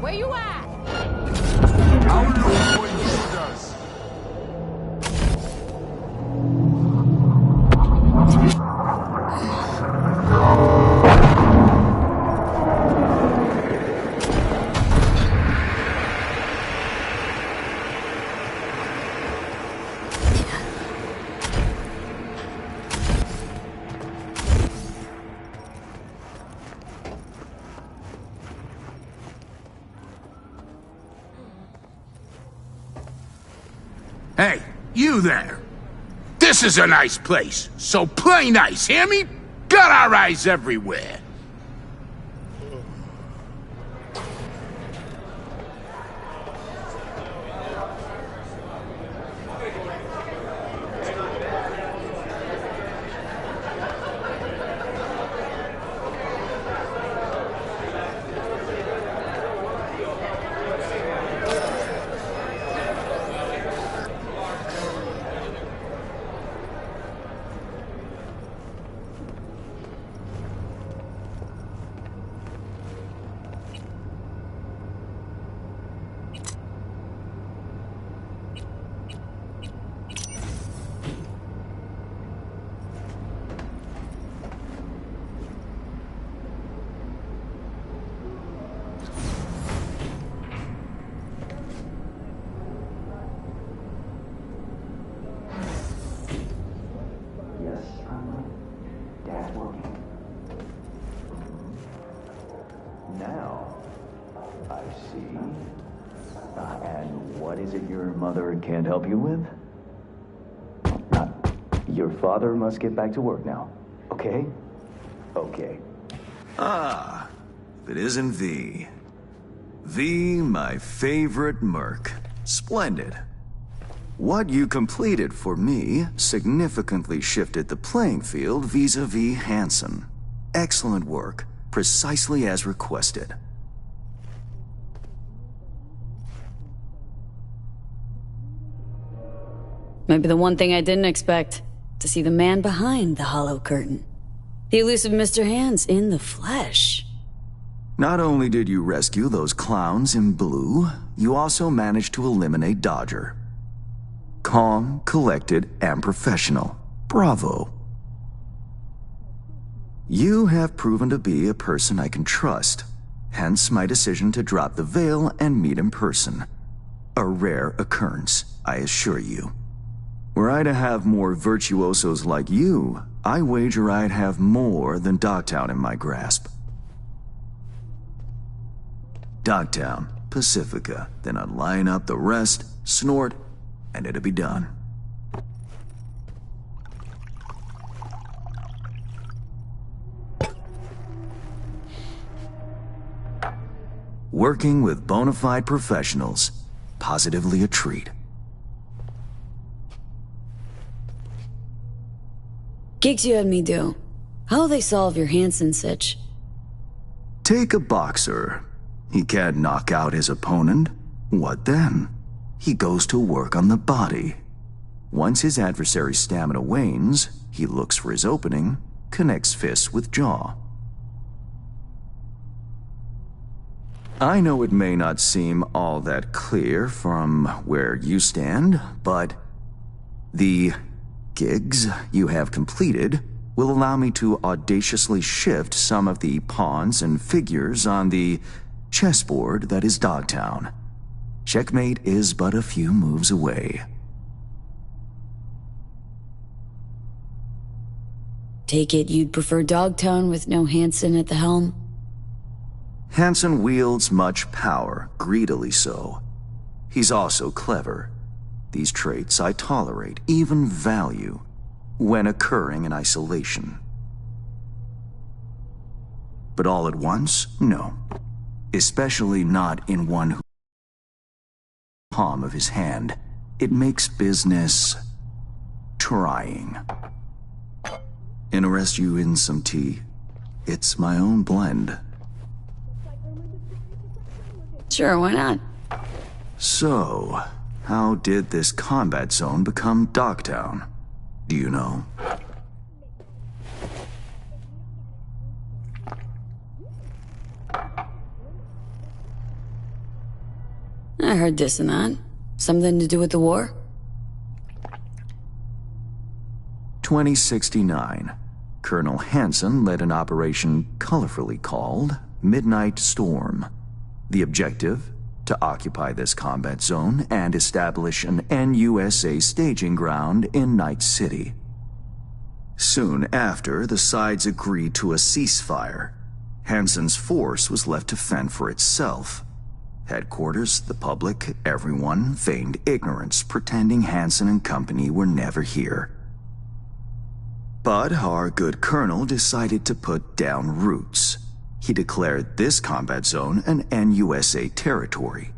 Where you at? I'll look for intruders. Hey, you there. This is a nice place, so play nice, hear me? Got our eyes everywhere. Now, I see. And what is it your mother can't help you with? Your father must get back to work now, okay? Okay. Ah, if it isn't V. V, my favorite merc. Splendid. What you completed for me significantly shifted the playing field vis-a-vis Hansen. Excellent work, precisely as requested. Maybe the one thing I didn't expect, to see the man behind the hollow curtain. The elusive Mr. Hands in the flesh. Not only did you rescue those clowns in blue, you also managed to eliminate Dodger. Calm, collected, and professional. Bravo. You have proven to be a person I can trust, hence my decision to drop the veil and meet in person. A rare occurrence, I assure you. Were I to have more virtuosos like you, I wager I'd have more than Dogtown in my grasp. Dogtown, Pacifica, then I'd line up the rest, snort, and it'd be done. Working with bona fide professionals, positively a treat. Gigs you had me do. How'll they solve your Hansen sitch? Take a boxer. He can't knock out his opponent. What then? He goes to work on the body. Once his adversary's stamina wanes, he looks for his opening, connects fists with jaw. I know it may not seem all that clear from where you stand, but the gigs you have completed will allow me to audaciously shift some of the pawns and figures on the chessboard that is Dogtown. Checkmate is but a few moves away. Take it you'd prefer Dogtown with no Hansen at the helm? Hansen wields much power, greedily so. He's also clever. These traits I tolerate, even value, when occurring in isolation. But all at once, no. Especially not in one palm of his hand. It makes business trying. Interest you in some tea? It's my own blend. Sure, why not? So, how did this combat zone become Dogtown? Do you know? I heard this and that. Something to do with the war? 2069. Colonel Hansen led an operation colorfully called Midnight Storm. The objective? To occupy this combat zone and establish an NUSA staging ground in Night City. Soon after, the sides agreed to a ceasefire. Hansen's force was left to fend for itself. Headquarters, the public, everyone feigned ignorance, pretending Hansen and company were never here. But our good colonel decided to put down roots. He declared this combat zone an NUSA territory.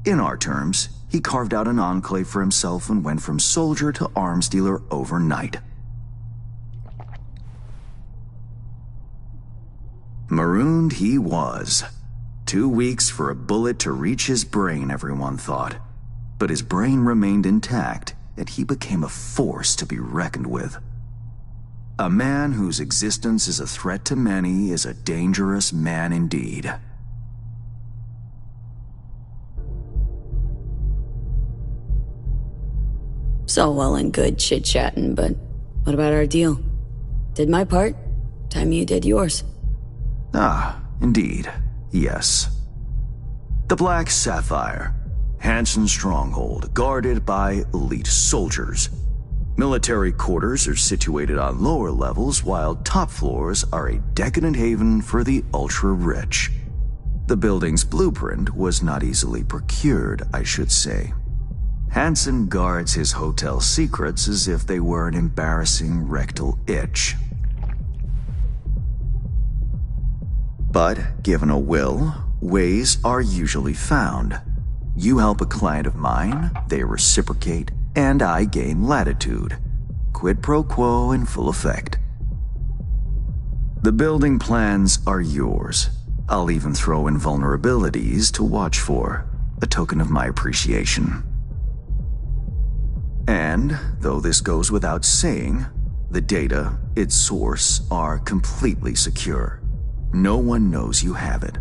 In our terms, he carved out an enclave for himself and went from soldier to arms dealer overnight. Marooned he was. 2 weeks for a bullet to reach his brain, everyone thought. But his brain remained intact, and he became a force to be reckoned with. A man whose existence is a threat to many is a dangerous man indeed. It's all well and good chit-chatting, but what about our deal? Did my part, time you did yours. Ah, indeed. Yes. The Black Sapphire. Hansen's stronghold, guarded by elite soldiers. Military quarters are situated on lower levels, while top floors are a decadent haven for the ultra-rich. The building's blueprint was not easily procured, I should say. Hansen guards his hotel secrets as if they were an embarrassing rectal itch. But, given a will, ways are usually found. You help a client of mine, they reciprocate, and I gain latitude. Quid pro quo in full effect. The building plans are yours. I'll even throw in vulnerabilities to watch for, a token of my appreciation. And, though this goes without saying, the data, its source, are completely secure. No one knows you have it.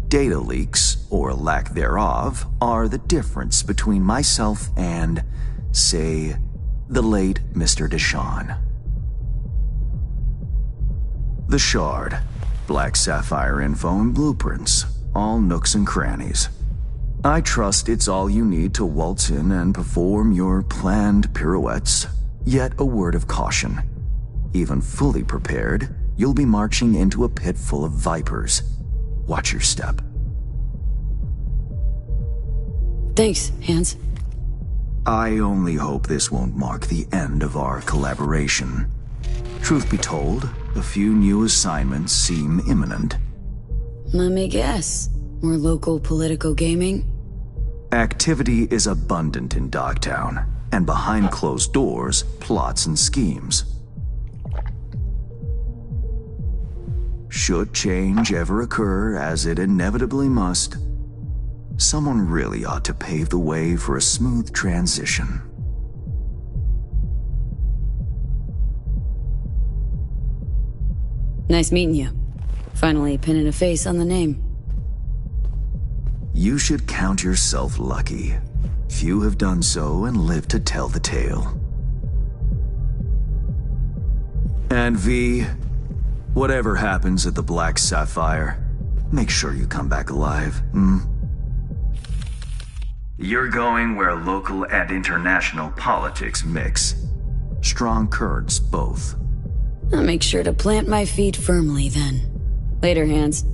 Data leaks, or lack thereof, are the difference between myself and, say, the late Mr. Deshawn. The Shard. Black Sapphire info and blueprints. All nooks and crannies. I trust it's all you need to waltz in and perform your planned pirouettes. Yet a word of caution. Even fully prepared, you'll be marching into a pit full of vipers. Watch your step. Thanks, Hans. I only hope this won't mark the end of our collaboration. Truth be told, a few new assignments seem imminent. Let me guess. More local political gaming? Activity is abundant in Dogtown, and behind closed doors, plots and schemes. Should change ever occur, as it inevitably must, someone really ought to pave the way for a smooth transition. Nice meeting you. Finally pinning a face on the name. You should count yourself lucky. Few have done so and lived to tell the tale. And V, whatever happens at the Black Sapphire, make sure you come back alive, You're going where local and international politics mix. Strong currents, both. I'll make sure to plant my feet firmly then. Later, Hans.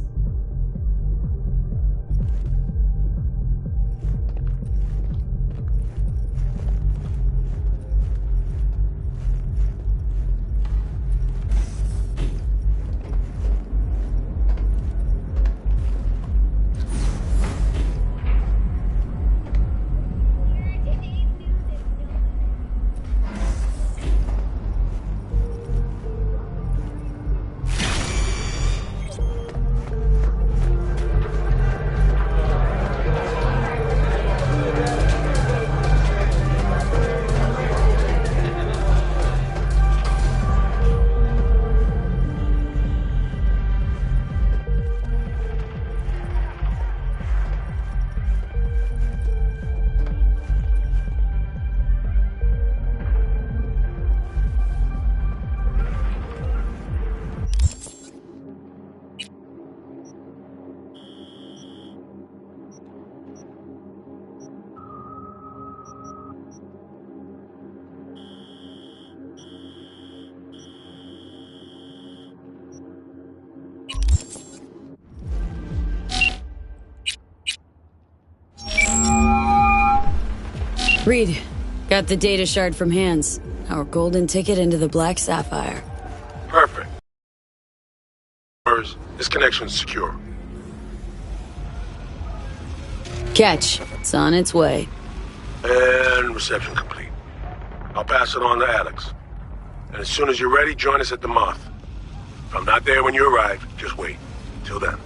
Reed, got the data shard from Hands. Our golden ticket into the Black Sapphire. Perfect. This connection's secure. Catch. It's on its way. And reception complete. I'll pass it on to Alex. And as soon as you're ready, join us at the Moth. If I'm not there when you arrive, just wait. Till then.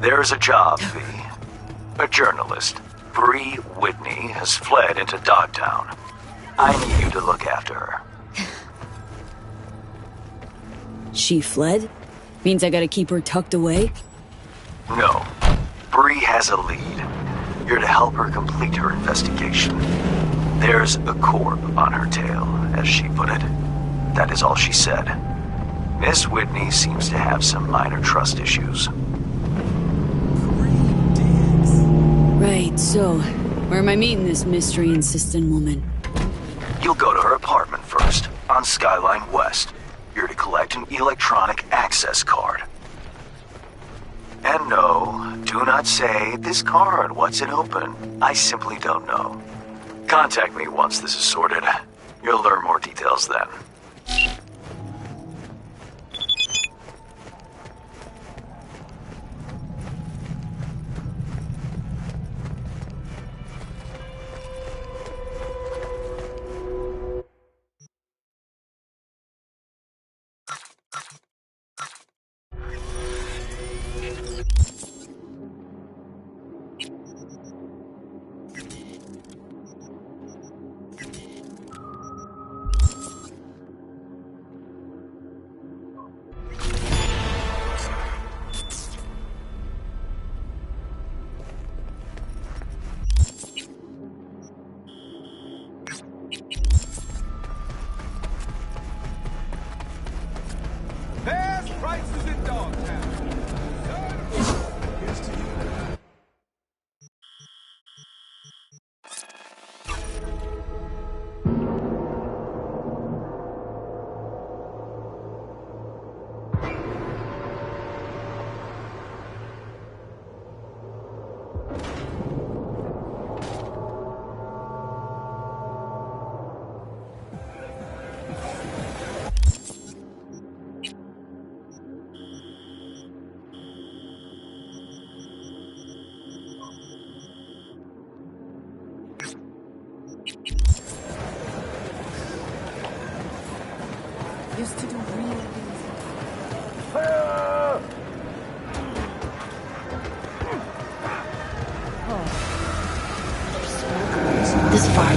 There's a job, V. A journalist, Bree Whitney, has fled into Dogtown. I need you to look after her. She fled? Means I gotta keep her tucked away? No. Bree has a lead. You're to help her complete her investigation. There's a corp on her tail, as she put it. That is all she said. Miss Whitney seems to have some minor trust issues. Right, so, where am I meeting this mystery-insistent woman? You'll go to her apartment first, on Skyline West. You're to collect an electronic access card. And no, do not say, this card, what's it open? I simply don't know. Contact me once this is sorted. You'll learn more details then. used to do really This far.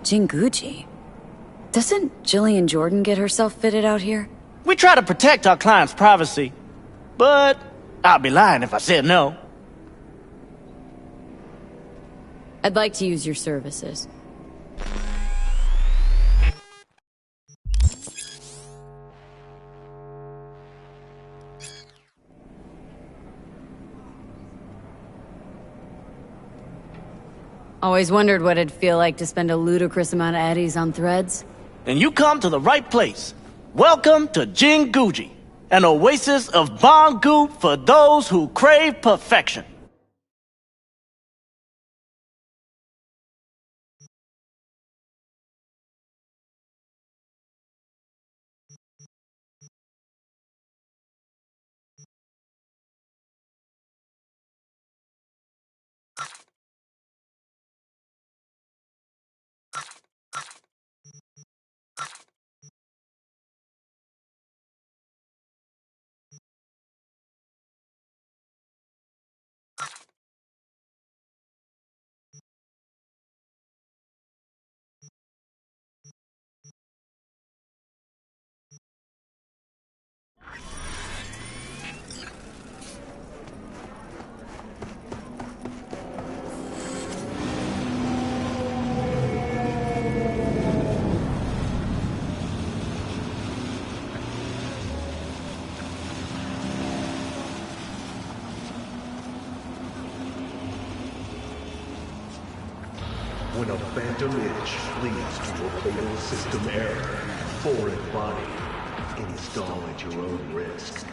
Jinguji? Doesn't Jillian Jordan get herself fitted out here? We try to protect our clients' privacy, but I'd be lying if I said no. I'd like to use your services. Always wondered what it'd feel like to spend a ludicrous amount of eddies on threads. And you come to the right place. Welcome to Jinguji, an oasis of Bangu for those who crave perfection. When a phantom itch leads to a fatal system error, foreign body, install at your own risk.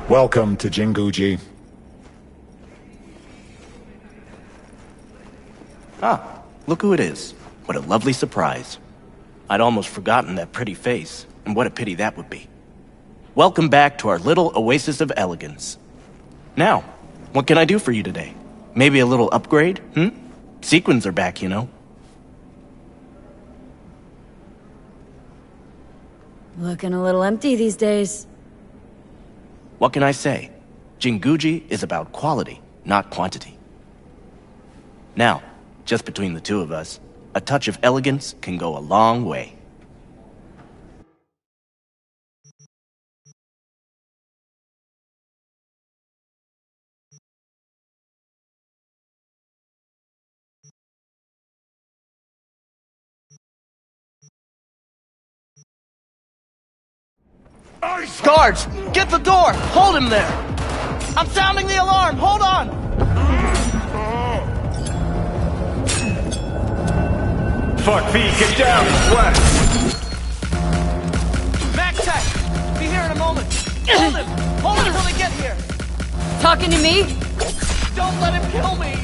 Welcome to Jinguji. Ah, look who it is. What a lovely surprise. I'd almost forgotten that pretty face, and what a pity that would be. Welcome back to our little oasis of elegance. Now, what can I do for you today? Maybe a little upgrade, Sequins are back, you know. Looking a little empty these days. What can I say? Jinguji is about quality, not quantity. Now, just between the two of us, a touch of elegance can go a long way. Guards, get the door! Hold him there! I'm sounding the alarm! Hold on! Fuck me, get down, sweat! Hold him! Hold him! Hold him until they get here! Talking to me? Don't let him kill me!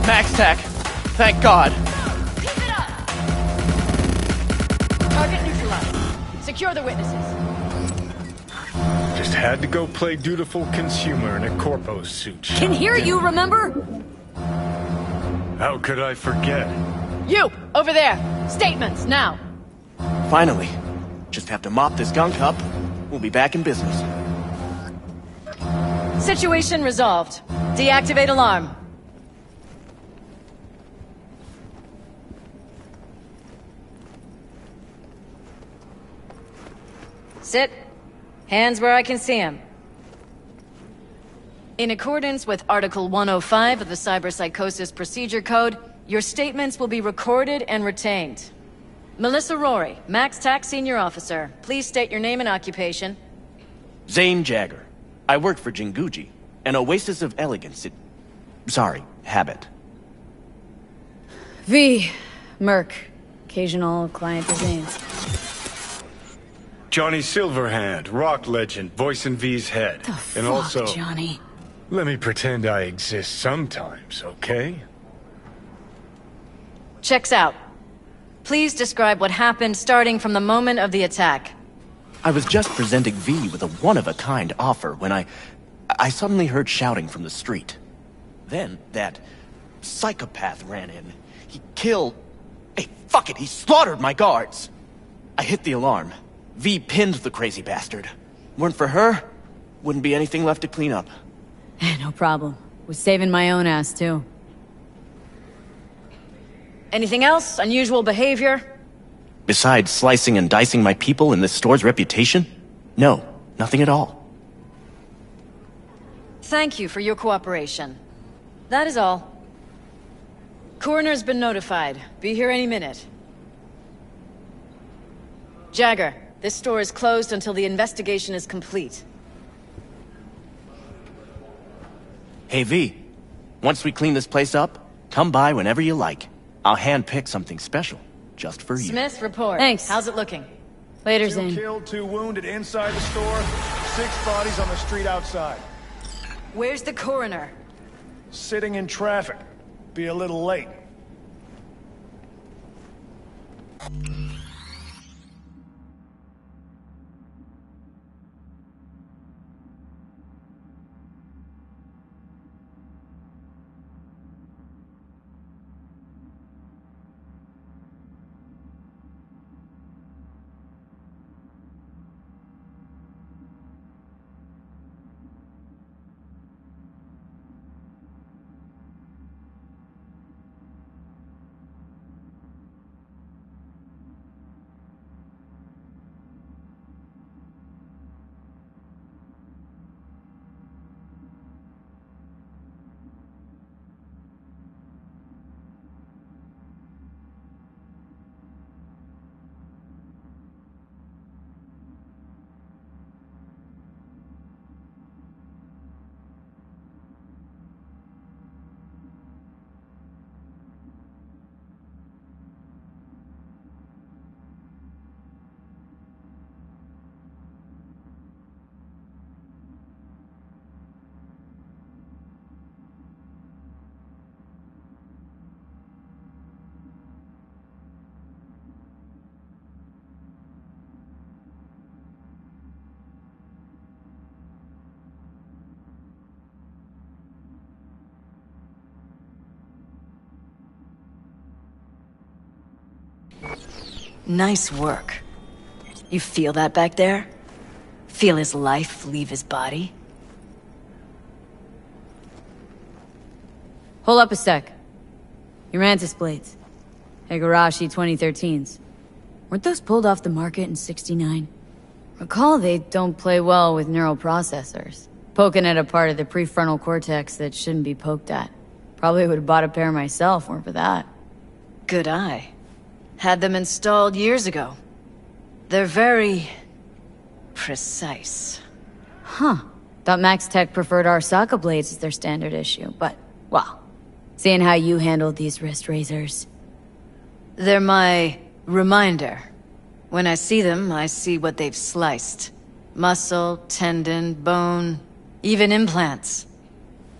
Max Tech. Thank God. Keep it up! Target neutralized. Secure the witnesses. Just had to go play dutiful consumer in a corpo suit. Can hear you, remember? How could I forget? You, over there. Statements, now. Finally. Just have to mop this gunk up. We'll be back in business. Situation resolved. Deactivate alarm. Sit. Hands where I can see them. In accordance with Article 105 of the Cyberpsychosis Procedure Code, your statements will be recorded and retained. Melissa Rory, Max Tac Senior Officer. Please state your name and occupation. Zane Jagger. I work for Jinguji, an oasis of elegance. Habit. V. Merc. Occasional client of Zane's. Johnny Silverhand, rock legend, voice in V's head. The fuck, and also, Johnny? let me pretend I exist sometimes, okay? Checks out. Please describe what happened starting from the moment of the attack. I was just presenting V with a one-of-a-kind offer when I suddenly heard shouting from the street. Then that psychopath ran in. He killed... Hey, fuck it, he slaughtered my guards! I hit the alarm. V pinned the crazy bastard. Weren't for her, wouldn't be anything left to clean up. No problem. Was saving my own ass, too. Anything else? Unusual behavior? Besides slicing and dicing my people and this store's reputation? No, nothing at all. Thank you for your cooperation. That is all. Coroner's been notified. Be here any minute. Jagger, this store is closed until the investigation is complete. Hey V, once we clean this place up, come by whenever you like. I'll hand-pick something special, just for you. Smith, report. Thanks. How's it looking? Later, 2 Zane. killed, 2 wounded inside the store, 6 bodies on the street outside. Where's the coroner? Sitting in traffic. Be a little late. Nice work. You feel that back there? Feel his life leave his body? Hold up a sec. Your mantis blades. Higurashi 2013s. Weren't those pulled off the market in '69? Recall they don't play well with neural processors. Poking at a part of the prefrontal cortex that shouldn't be poked at. Probably would have bought a pair myself, weren't for that. Good eye. Had them installed years ago. They're very... precise. Huh. Thought Max Tech preferred Arasaka blades as their standard issue, but, well, seeing how you handled these wrist razors. They're my reminder. When I see them, I see what they've sliced. Muscle, tendon, bone, even implants.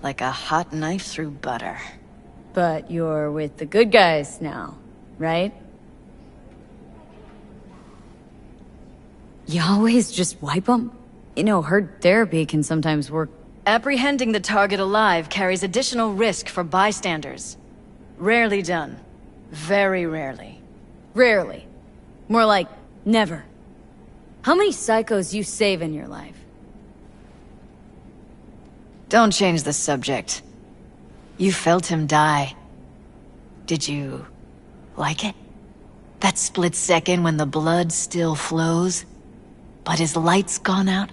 Like a hot knife through butter. But you're with the good guys now, right? You always just wipe them? You know, herd therapy can sometimes work. Apprehending the target alive carries additional risk for bystanders. Rarely done. Very rarely. Rarely. More like, never. How many psychos you save in your life? Don't change the subject. You felt him die. Did you... like it? That split second when the blood still flows, but his light's gone out?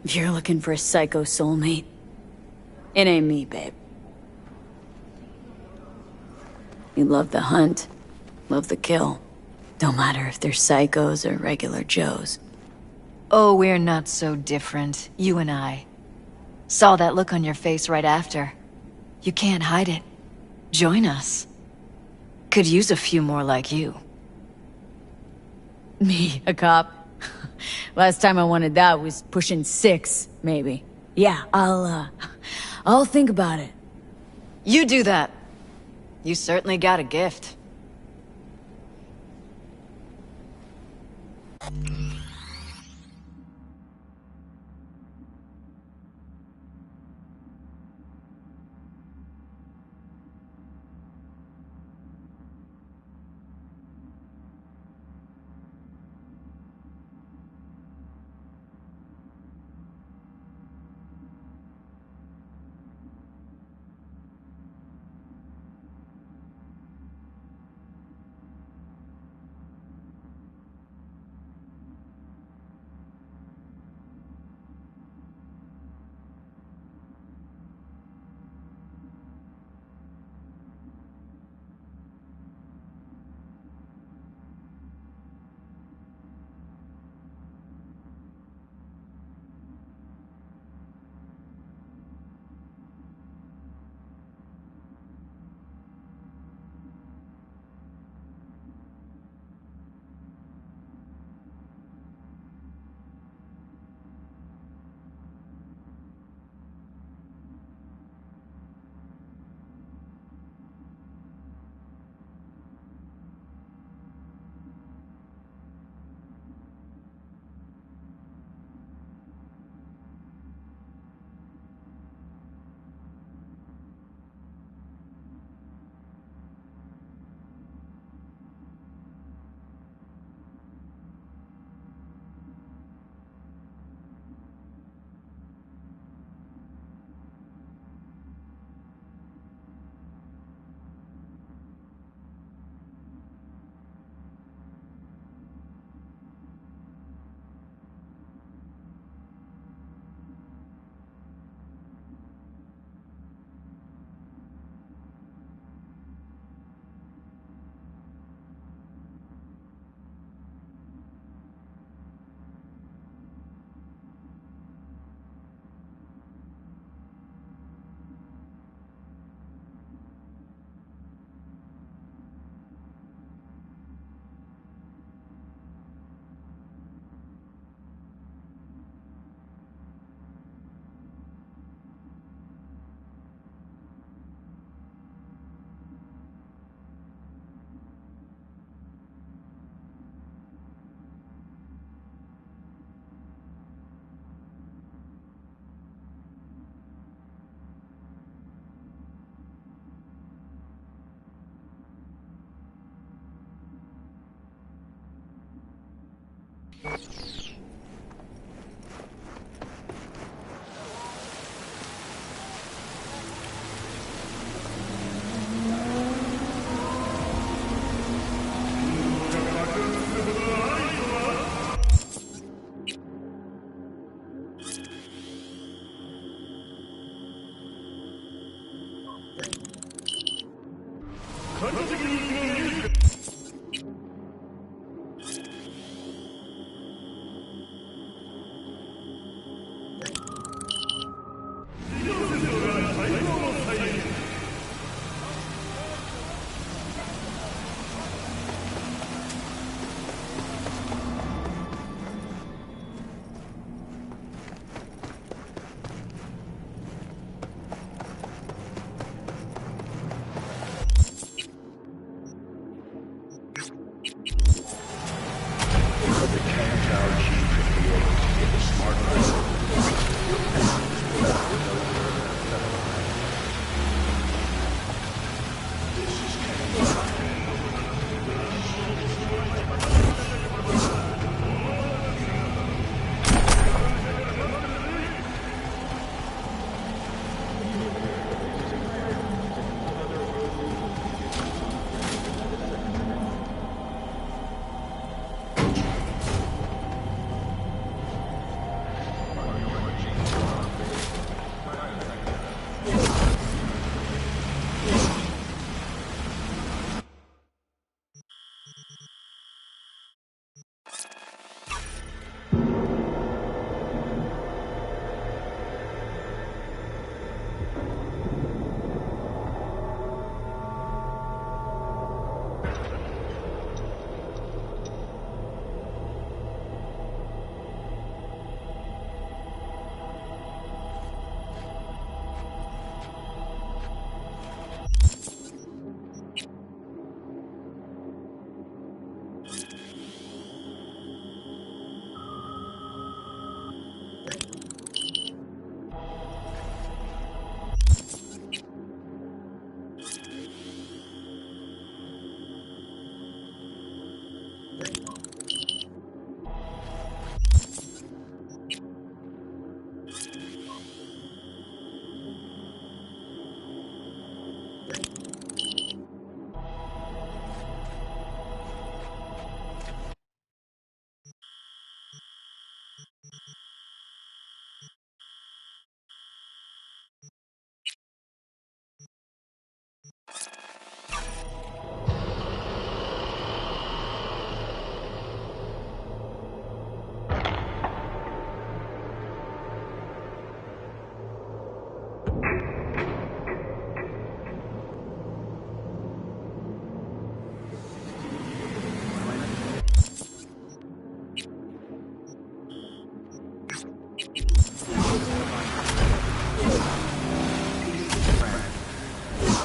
If you're looking for a psycho soulmate, it ain't me, babe. You love the hunt, love the kill. Don't matter if they're psychos or regular Joes. Oh, we're not so different, you and I. Saw that look on your face right after. You can't hide it. Join us. Could use a few more like you. Me, a cop? Last time I wanted that was pushing 6, maybe. Yeah, I'll think about it. You do that. You certainly got a gift.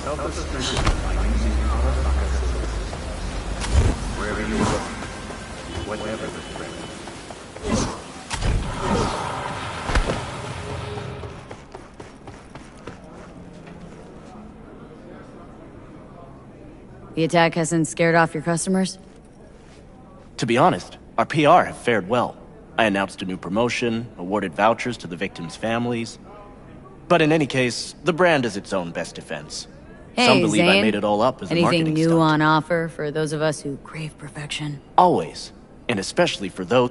Help us strengthen by using Arasaka systems. Wherever you are, whatever the threat. The attack hasn't scared off your customers? To be honest, our PR have fared well. I announced a new promotion, awarded vouchers to the victims' families. But in any case, the brand is its own best defense. Hey, Some believe Zane. I made it all up as a Anything marketing new stunt. on offer for those of us who crave perfection? Always. And especially for those...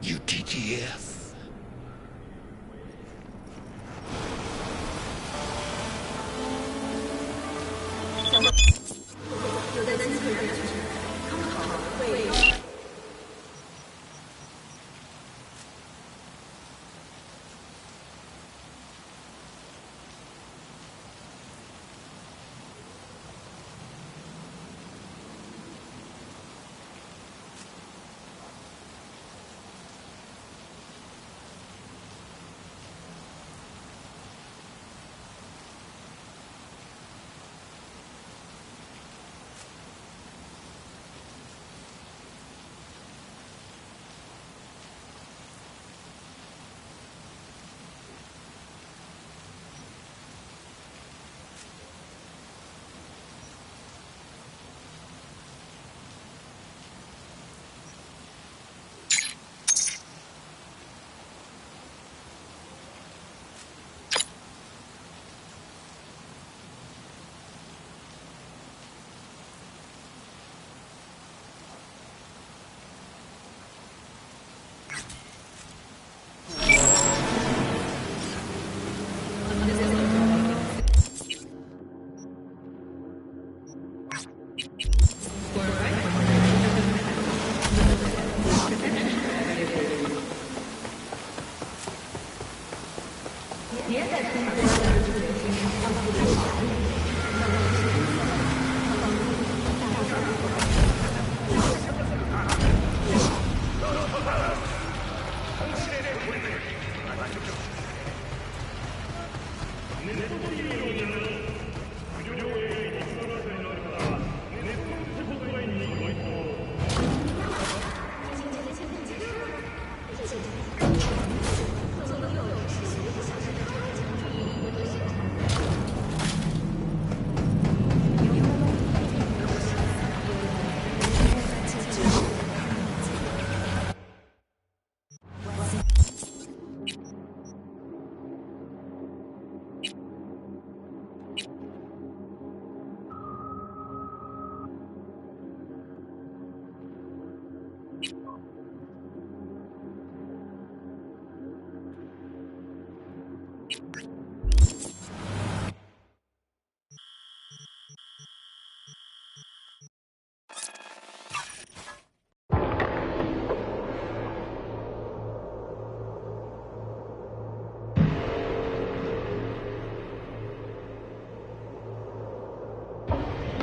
UTTF.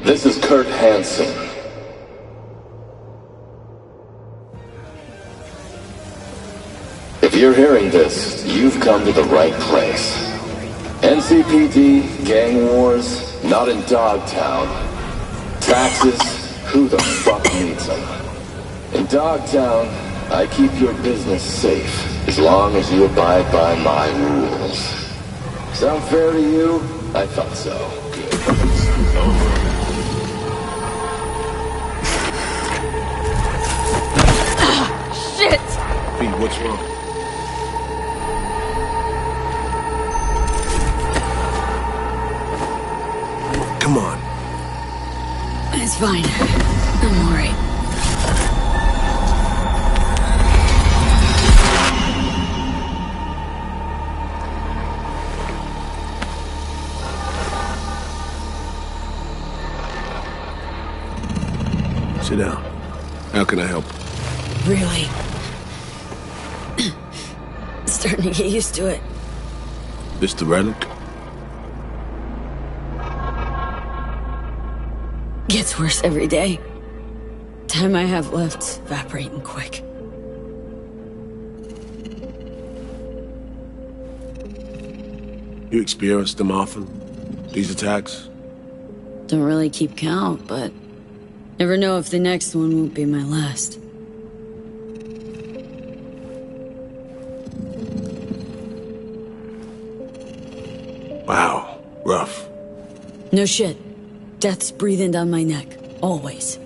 This is Kurt Hansen. If you're hearing this, you've come to the right place. NCPD, gang wars, not in Dogtown. Taxes, who the fuck needs them? In Dogtown, I keep your business safe, as long as you abide by my rules. Sound fair to you? I thought so. Good. Shit! Pete, what's wrong? Come on. It's fine. I'm alright. Sit down. How can I help? Really? Starting to get used to it. This the relic? Gets worse every day. Time I have left's evaporating quick. You experience them often? These attacks? Don't really keep count, but never know if the next one won't be my last. Wow, rough. No shit. Death's breathing down my neck, always.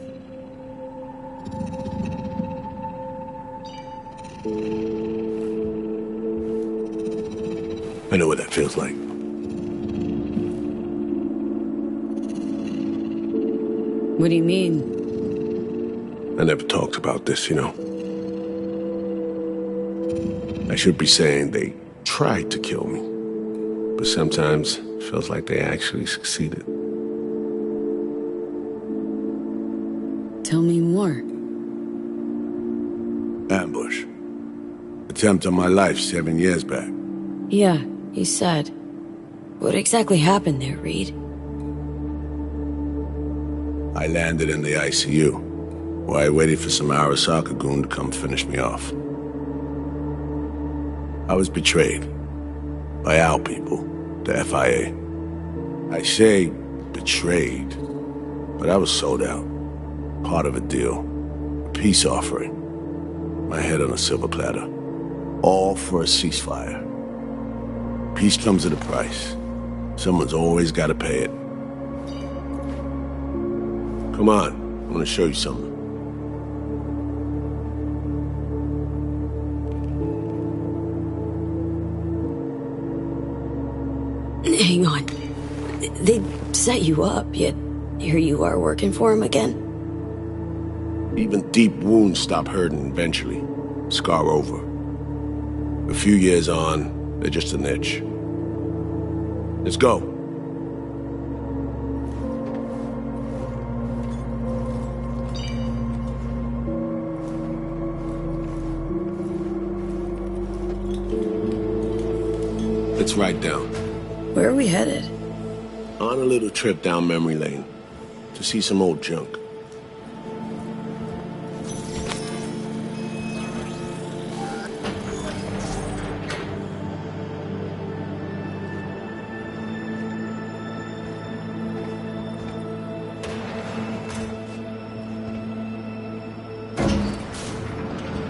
I know what that feels like. What do you mean? I never talked about this, you know. I should be saying they tried to kill me, but sometimes it feels like they actually succeeded. Tell me more. Ambush. Attempt on my life 7 years back. Yeah, you said. What exactly happened there, Reed? I landed in the ICU, while I waited for some Arasaka goon to come finish me off. I was betrayed by our people, the FIA. I say betrayed, but I was sold out. Part of a deal. A peace offering. My head on a silver platter. All for a ceasefire. Peace comes at a price. Someone's always got to pay it. Come on, I want to show you something. Hang on. They set you up, yet here you are working for him again? Even deep wounds stop hurting eventually. Scar over. A few years on, they're just an itch. Let's go. Let's ride down. Where are we headed? On a little trip down memory lane to see some old junk.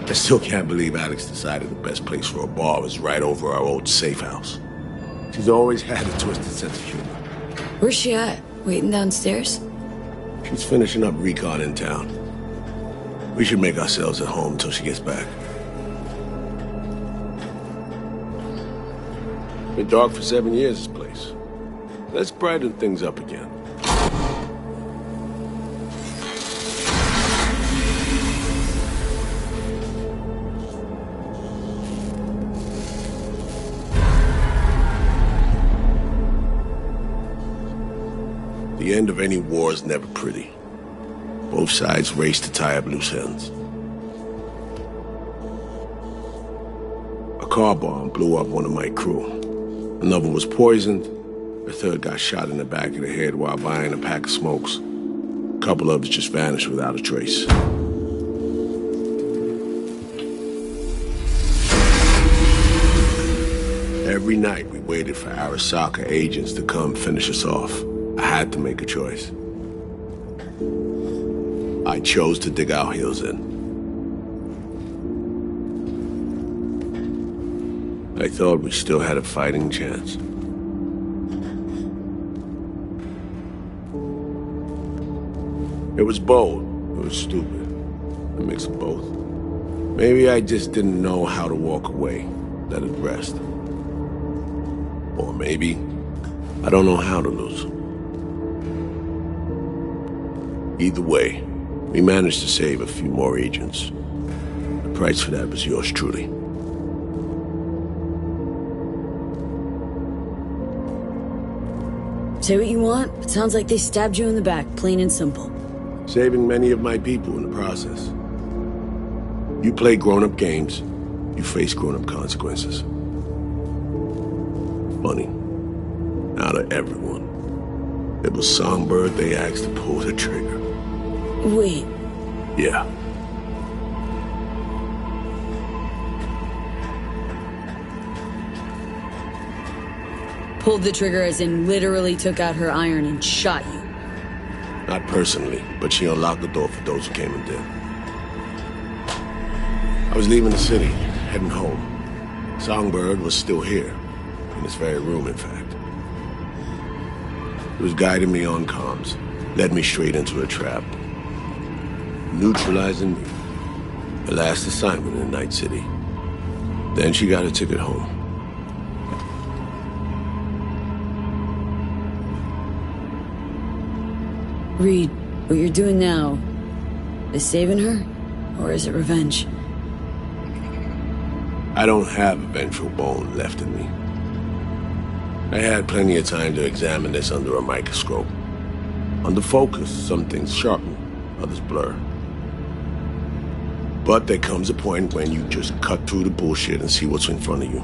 I still can't believe Alex decided the best place for a bar was right over our old safe house. She's always had a twisted sense of humor. Where's she at? Waiting downstairs? She's finishing up recon in town. We should make ourselves at home until she gets back. Been dark for 7 years, this place. Let's brighten things up again. The end of any war is never pretty. Both sides race to tie up loose ends. A car bomb blew up one of my crew. Another was poisoned. The third got shot in the back of the head while buying a pack of smokes. A couple others just vanished without a trace. Every night we waited for Arasaka agents to come finish us off. I had to make a choice. I chose to dig our heels in. I thought we still had a fighting chance. It was bold. It was stupid. A mix of both. Maybe I just didn't know how to walk away, let it rest. Or maybe I don't know how to lose. Either way, we managed to save a few more agents. The price for that was yours truly. Say what you want, but sounds like they stabbed you in the back, plain and simple. Saving many of my people in the process. You play grown-up games, you face grown-up consequences. Funny. Out of everyone, it was Songbird they asked to pull the trigger. Wait, Yeah. Pulled the trigger as in literally took out her iron and shot you. Not personally, but she unlocked the door for those who came and did. I was leaving the city, heading home. Songbird was still here, in this very room, in fact. He was guiding me on comms, led me straight into a trap. Neutralizing me. The last assignment in Night City. Then she got a ticket home. Reed, what you're doing now, is saving her? Or is it revenge? I don't have a vengeful bone left in me. I had plenty of time to examine this under a microscope. Under focus, some things sharpen, others blur. But there comes a point when you just cut through the bullshit and see what's in front of you.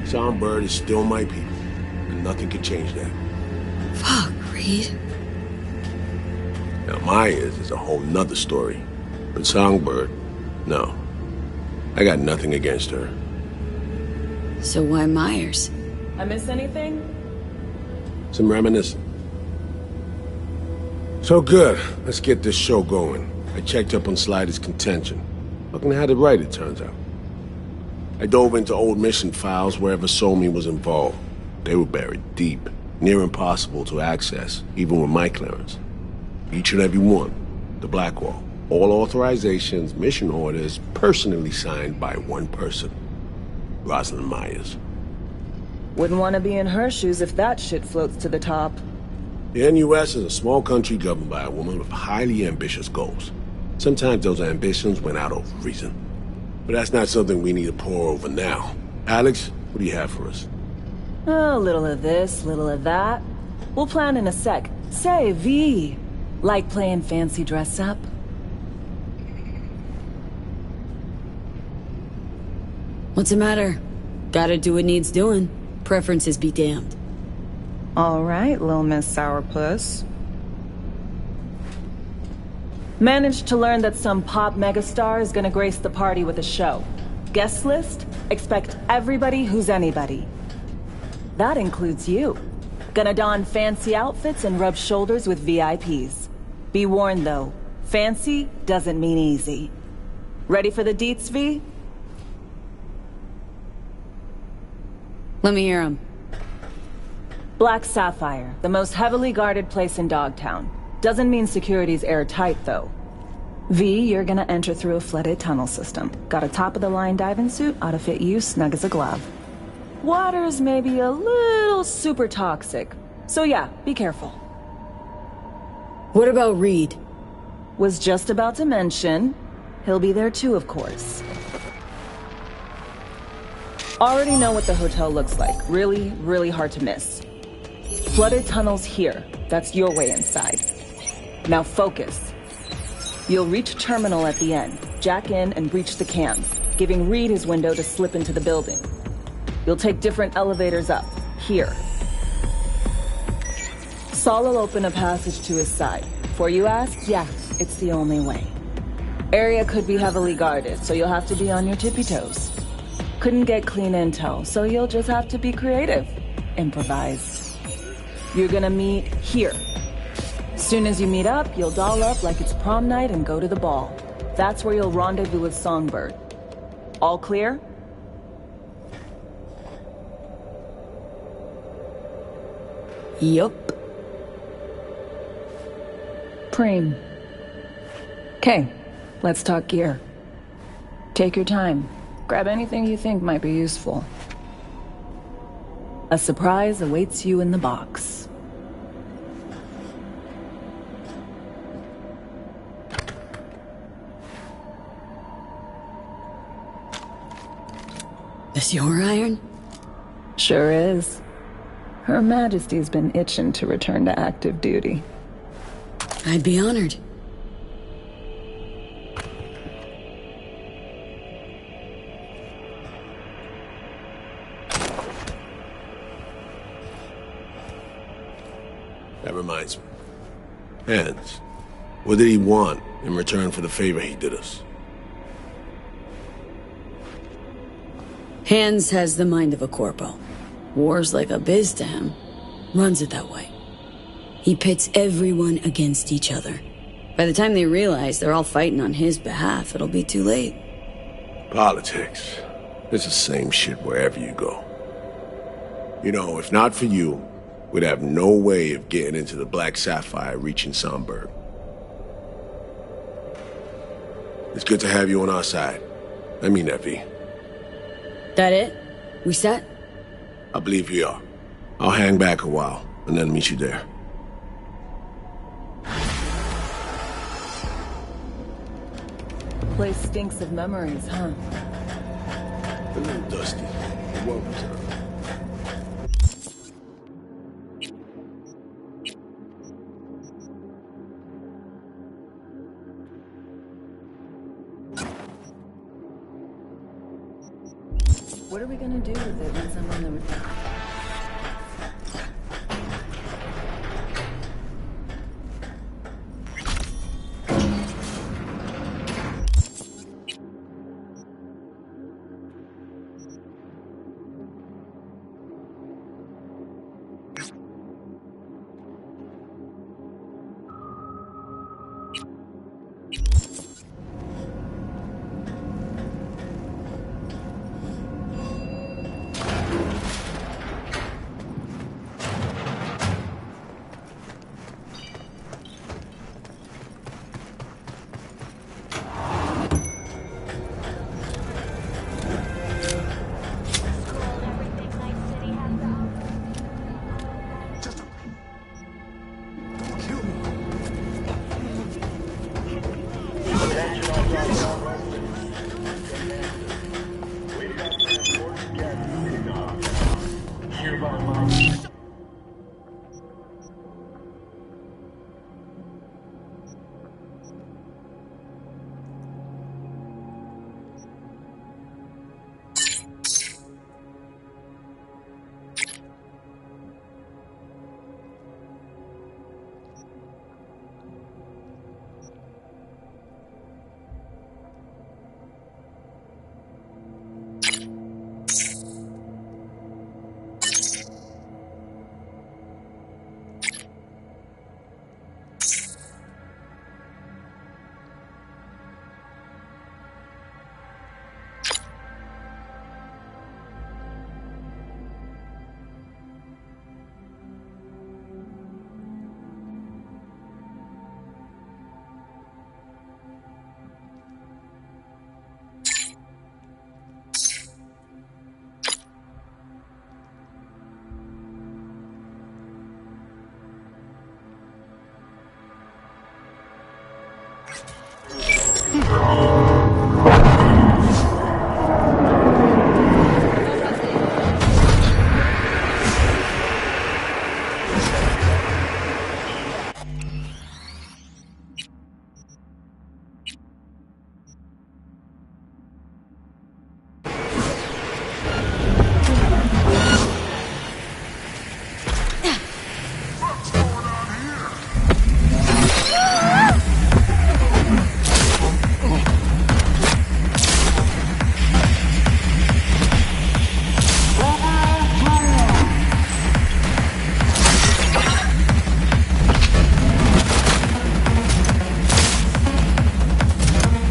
Songbird is still my people, and nothing can change that. Fuck, Reed. Now, Myers is a whole nother story. But Songbird, no. I got nothing against her. So why Myers? I miss anything? Some reminiscing. So good, let's get this show going. I checked up on Slider's contention. Fucking had it right, it turns out. I dove into old mission files wherever Somi was involved. They were buried deep, near impossible to access, even with my clearance. Each and every one, the Blackwall. All authorizations, mission orders, personally signed by one person. Rosalind Myers. Wouldn't want to be in her shoes if that shit floats to the top. The NUS is a small country governed by a woman with highly ambitious goals. Sometimes those ambitions went out of reason. But that's not something we need to pour over now. Alex, what do you have for us? A little of this, little of that. We'll plan in a sec. Say, V, like playing fancy dress up? What's the matter? Gotta do what needs doing. Preferences be damned. All right, Lil Miss Sourpuss. Managed to learn that some pop megastar is gonna grace the party with a show. Guest list? Expect everybody who's anybody. That includes you. Gonna don fancy outfits and rub shoulders with VIPs. Be warned though, fancy doesn't mean easy. Ready for the deets, V? Let me hear 'em. Black Sapphire, the most heavily guarded place in Dogtown. Doesn't mean security's airtight, though. V, you're gonna enter through a flooded tunnel system. Got a top-of-the-line diving suit, ought to fit you snug as a glove. Water's maybe a little super toxic. So yeah, be careful. What about Reed? Was just about to mention. He'll be there too, of course. Already know what the hotel looks like. Really, really hard to miss. Flooded tunnels here. That's your way inside. Now focus. You'll reach terminal at the end, jack in and breach the cams, giving Reed his window to slip into the building. You'll take different elevators up, here. Saul will open a passage to his side. Before you ask, yeah, it's the only way. Area could be heavily guarded, so you'll have to be on your tippy toes. Couldn't get clean intel, so you'll just have to be creative. Improvise. You're gonna meet here. Soon as you meet up, you'll doll up like it's prom night and go to the ball. That's where you'll rendezvous with Songbird. All clear? Yup. Preem. Okay, let's talk gear. Take your time. Grab anything you think might be useful. A surprise awaits you in the box. This your iron? Sure is. Her Majesty's been itching to return to active duty. I'd be honored. That reminds me. Hans, what did he want in return for the favor he did us? Hans has the mind of a corpo. War's like a biz to him. Runs it that way. He pits everyone against each other. By the time they realize they're all fighting on his behalf, it'll be too late. Politics. It's the same shit wherever you go. You know, if not for you, we'd have no way of getting into the Black Sapphire reaching Songbird. It's good to have you on our side. I mean that, V. That it? We set? I believe we are. I'll hang back a while, and then meet you there. Place stinks of memories, huh? A little dusty, but well preserved. What are we gonna do with it once I'm on the...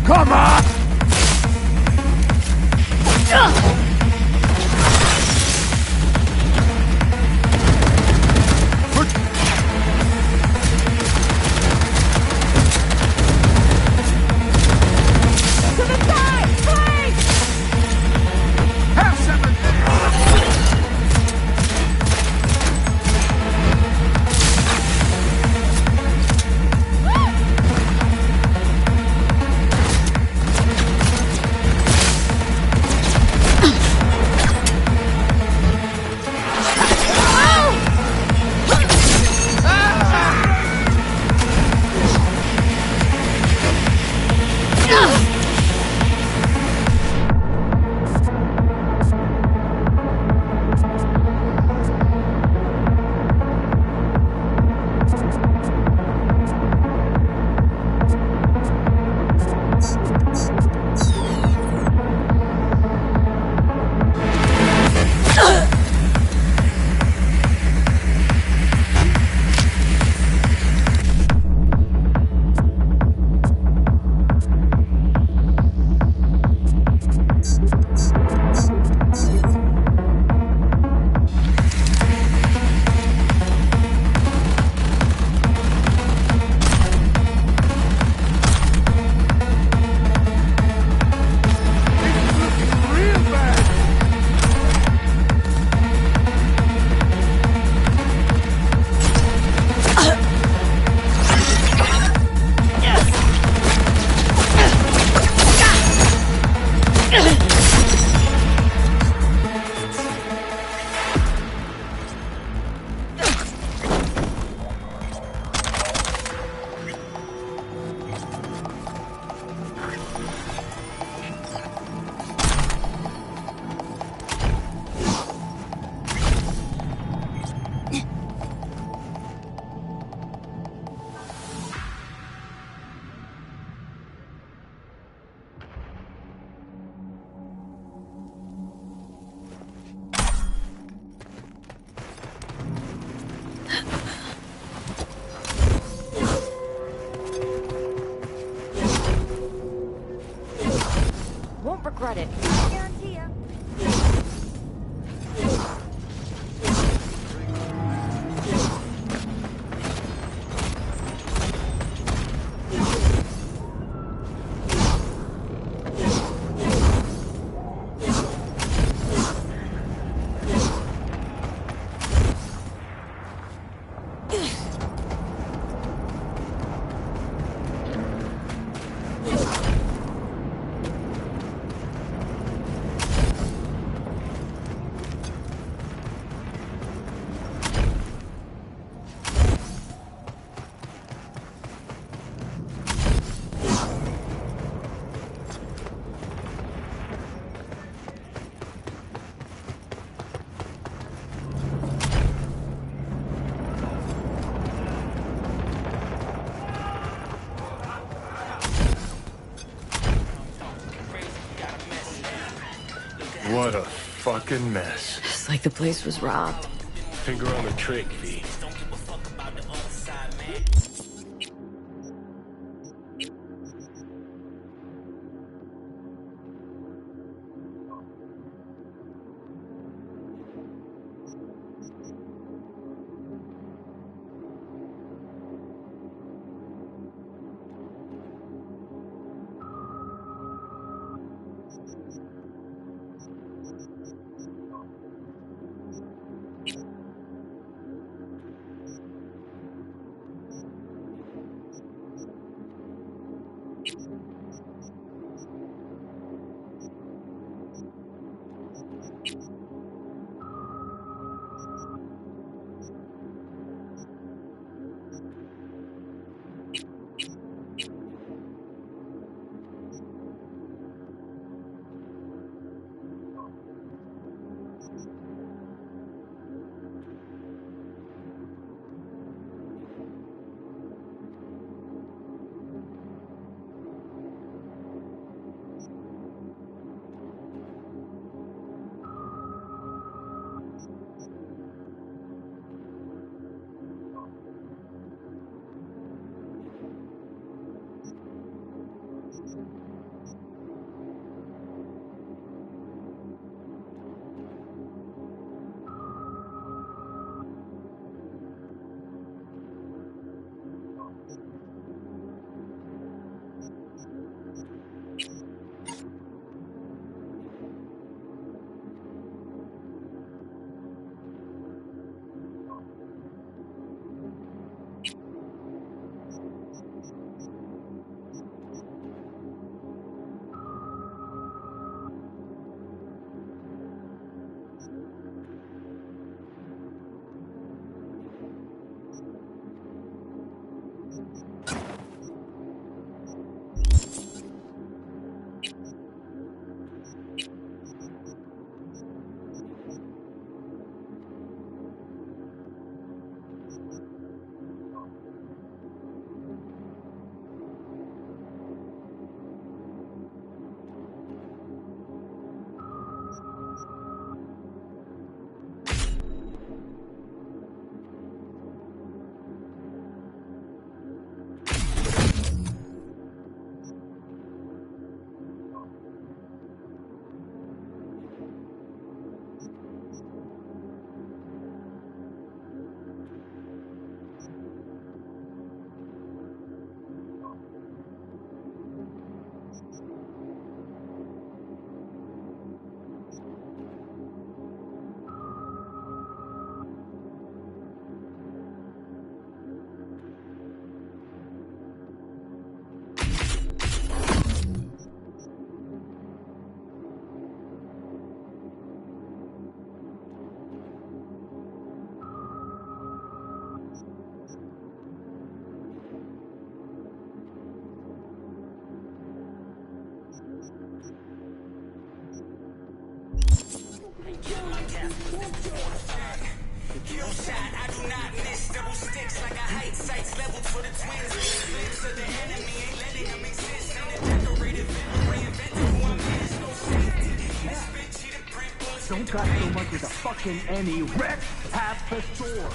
Come on! Won't regret it. I guarantee ya. What a fucking mess. It's like the place was robbed. Finger on the trig, V. Don't got so much as a fucking any wreck half the store.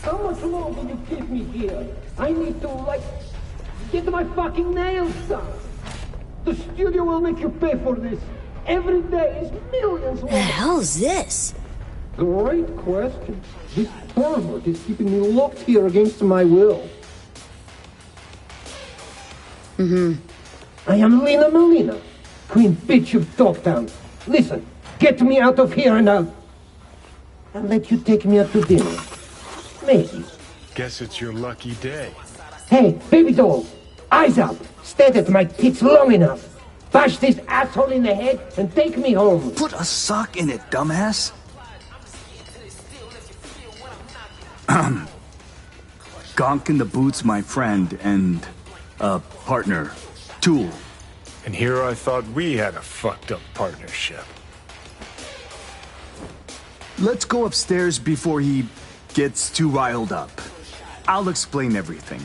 How much longer will you keep me here? I need to, like, get my fucking nails done. The studio will make you pay for this. Every day is millions more. The hell's this? Great question. This pervert is keeping me locked here against my will. I am Lena Melina, Queen Bitch of Dogtown. Listen, get me out of here and I'll let you take me out to dinner. Maybe. Guess it's your lucky day. Hey, baby doll, eyes up. Stare at my tits long enough. Bash this asshole in the head and take me home. Put a sock in it, dumbass. Gonk in the Boots, my friend, and partner, Tool. And here I thought we had a fucked up partnership. Let's go upstairs before he gets too riled up. I'll explain everything.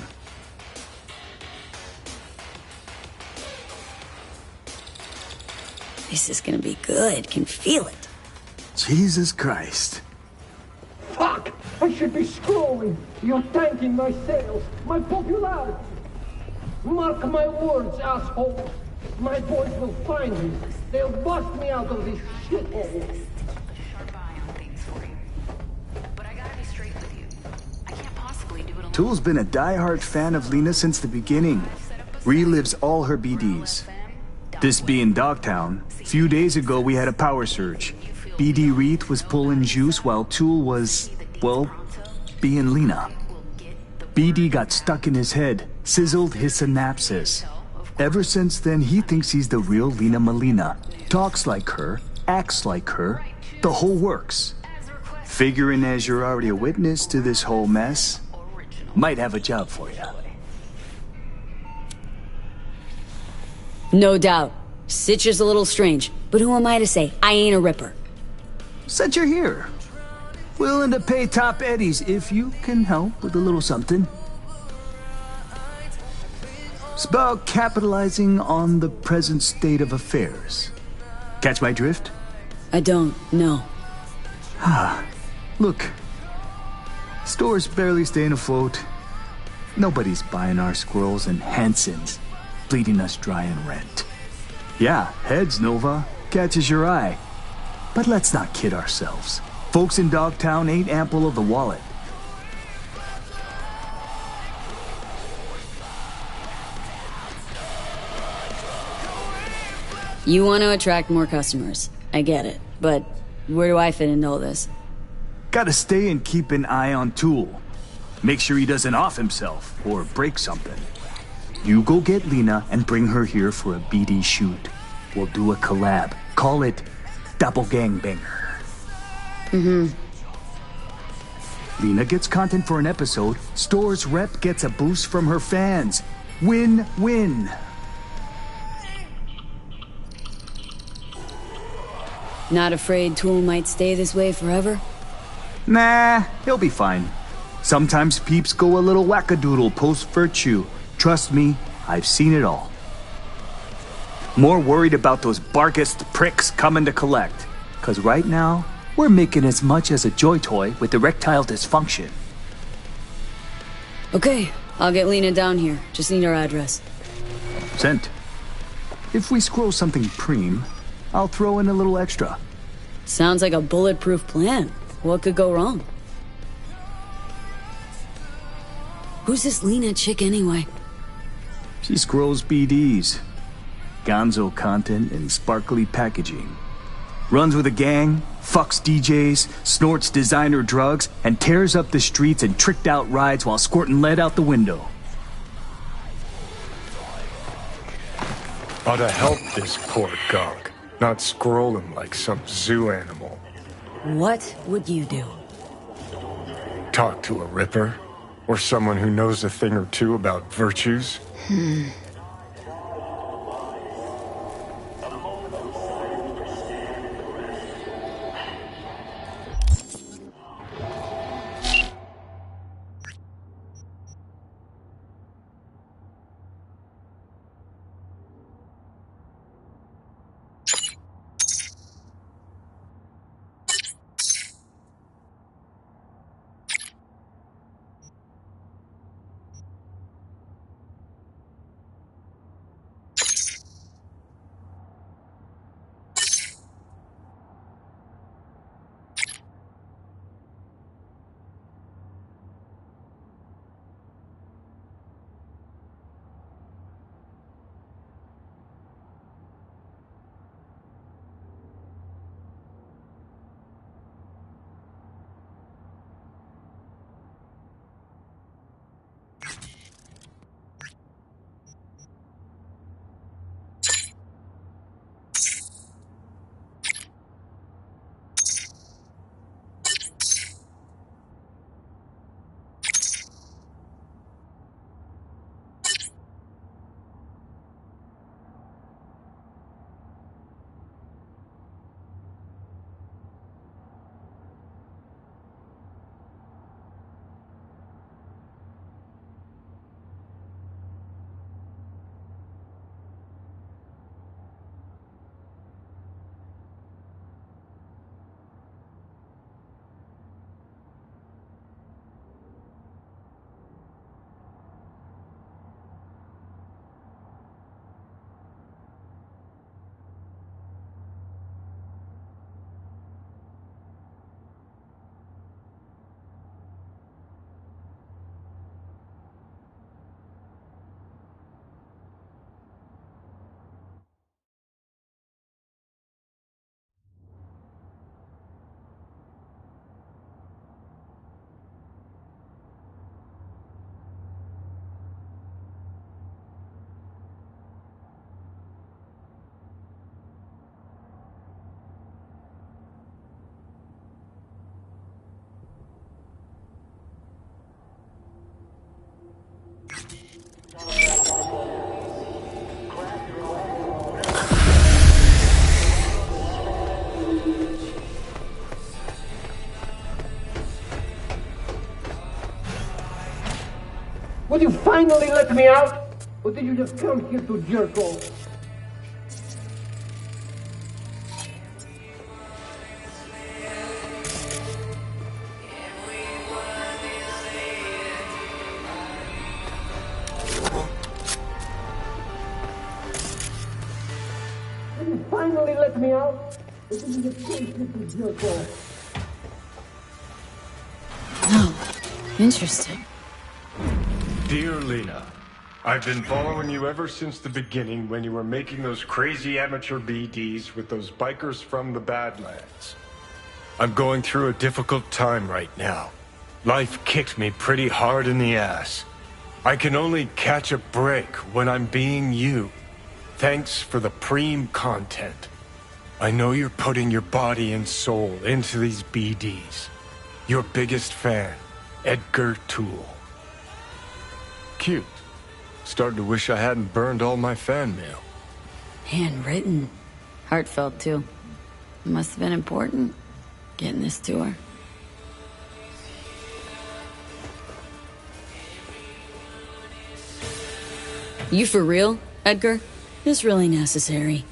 This is gonna be good. Can feel it. Jesus Christ. Fuck! I should be scrolling. You're tanking my sales, my popularity. Mark my words, asshole. My boys will find me. They'll bust me out of this shithole. Tool's been a die-hard fan of Lena since the beginning. Relives all her BDs. This being Dogtown, a few days ago we had a power surge. BD Reed was pulling juice while Tool was, well, being Lena. BD got stuck in his head, sizzled his synapses. Ever since then, he thinks he's the real Lena Melina. Talks like her, acts like her, the whole works. Figuring as you're already a witness to this whole mess, might have a job for you. No doubt. Sitch is a little strange, but who am I to say? I ain't a ripper. Said you're here. Willing to pay top eddies if you can help with a little something. It's about capitalizing on the present state of affairs. Catch my drift? I don't, no. Look. Store's barely staying afloat. Nobody's buying our squirrels and Hansons, bleeding us dry in rent. Yeah, heads, Nova. Catches your eye. But let's not kid ourselves. Folks in Dogtown ain't ample of the wallet. You want to attract more customers. I get it. But where do I fit into all this? Gotta stay and keep an eye on Tool. Make sure he doesn't off himself or break something. You go get Lena and bring her here for a BD shoot. We'll do a collab. Call it Double Gangbanger. Lena gets content for an episode. Store's rep gets a boost from her fans. Win-win. Not afraid Tool might stay this way forever? Nah, he'll be fine. Sometimes peeps go a little wackadoodle post-virtue. Trust me, I've seen it all. More worried about those barkist pricks coming to collect. 'Cause right now, we're making as much as a joy toy with erectile dysfunction. Okay, I'll get Lena down here. Just need her address. Sent. If we scroll something preem, I'll throw in a little extra. Sounds like a bulletproof plan. What could go wrong? Who's this Lena chick anyway? She scrolls BDs. Gonzo content and sparkly packaging. Runs with a gang, fucks DJs, snorts designer drugs, and tears up the streets in tricked out rides while squirting lead out the window. Ought to help this poor gawk, not scroll him like some zoo animal. What would you do? Talk to a ripper, or someone who knows a thing or two about virtues. Will you finally let me out? Or did you just come here to jerk off? Will you finally let me out? Or did you just come here to jerk off? Interesting. Dear Lena, I've been following you ever since the beginning when you were making those crazy amateur BDs with those bikers from the Badlands. I'm going through a difficult time right now. Life kicked me pretty hard in the ass. I can only catch a break when I'm being you. Thanks for the preem content. I know you're putting your body and soul into these BDs. Your biggest fan, Edgar Toole. Cute. Starting to wish I hadn't burned all my fan mail. Handwritten. Heartfelt, too. Must have been important, getting this to her. You for real, Edgar? This really necessary?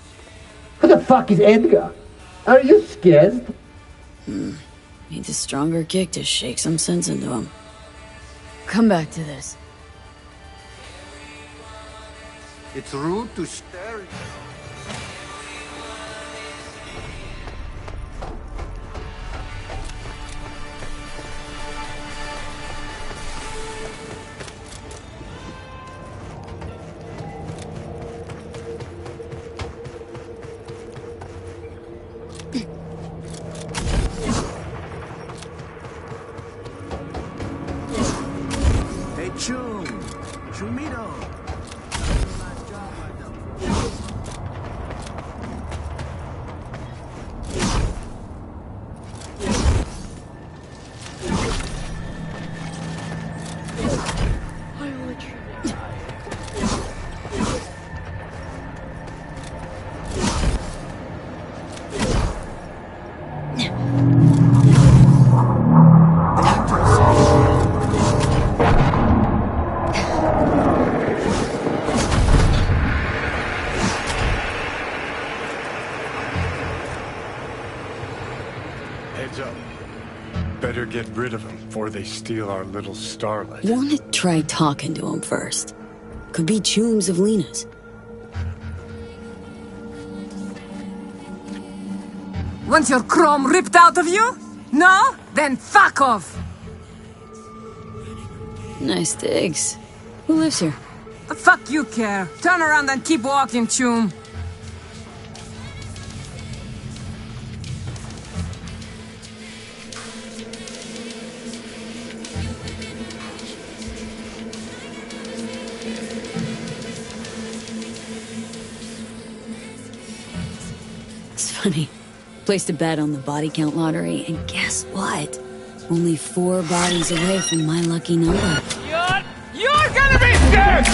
Who the fuck is Edgar? Are you scared? Needs a stronger kick to shake some sense into him. Come back to this. It's rude to stare. Hey, Chumito. Heads up. Better get rid of them before they steal our little starlet. Wanna try talking to him first. Could be Chooms of Lena's. Want your chrome ripped out of you? No? Then fuck off! Nice digs. Who lives here? The fuck you care? Turn around and keep walking, Choom. It's funny. Placed a bet on the body count lottery, and guess what? Only 4 bodies away from my lucky number. You're gonna be dead!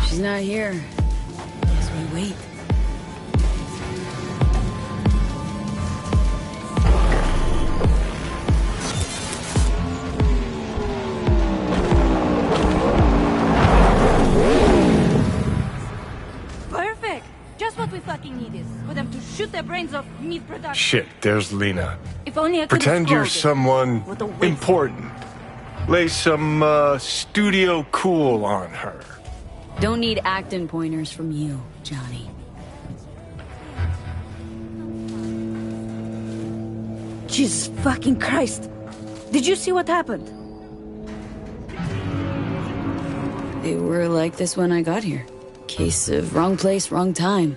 She's not here. Guess we wait. Perfect! Just what we fucking needed. this for them to shoot their brains off mid-production. Shit, there's Lena. If only I could Pretend you're explode it. someone What a waste. important. Lay some, studio cool on her. Don't need acting pointers from you, Johnny. Jesus fucking Christ. Did you see what happened? They were like this when I got here. Case of wrong place, wrong time.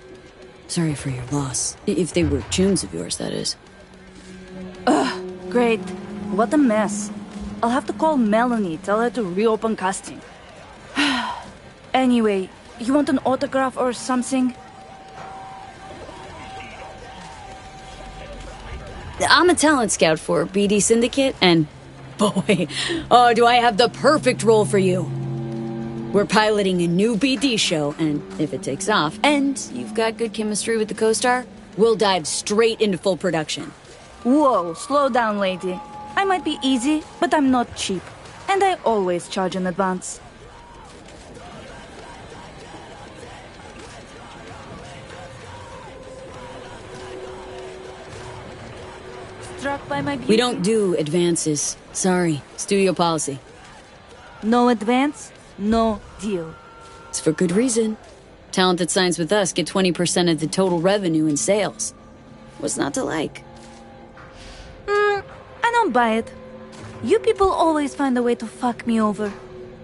Sorry for your loss. If they were tunes of yours, that is. Ugh, great. What a mess. I'll have to call Melanie, tell her to reopen casting. Anyway, you want an autograph or something? I'm a talent scout for BD Syndicate, and boy, oh, do I have the perfect role for you. We're piloting a new BD show, and if it takes off, and you've got good chemistry with the co-star, we'll dive straight into full production. Whoa, slow down, lady. I might be easy, but I'm not cheap. And I always charge in advance. Struck by my beauty? We don't do advances. Sorry, studio policy. No advance, no deal. It's for good reason. Talent that signs with us get 20% of the total revenue in sales. What's not to like? I don't buy it. You people always find a way to fuck me over.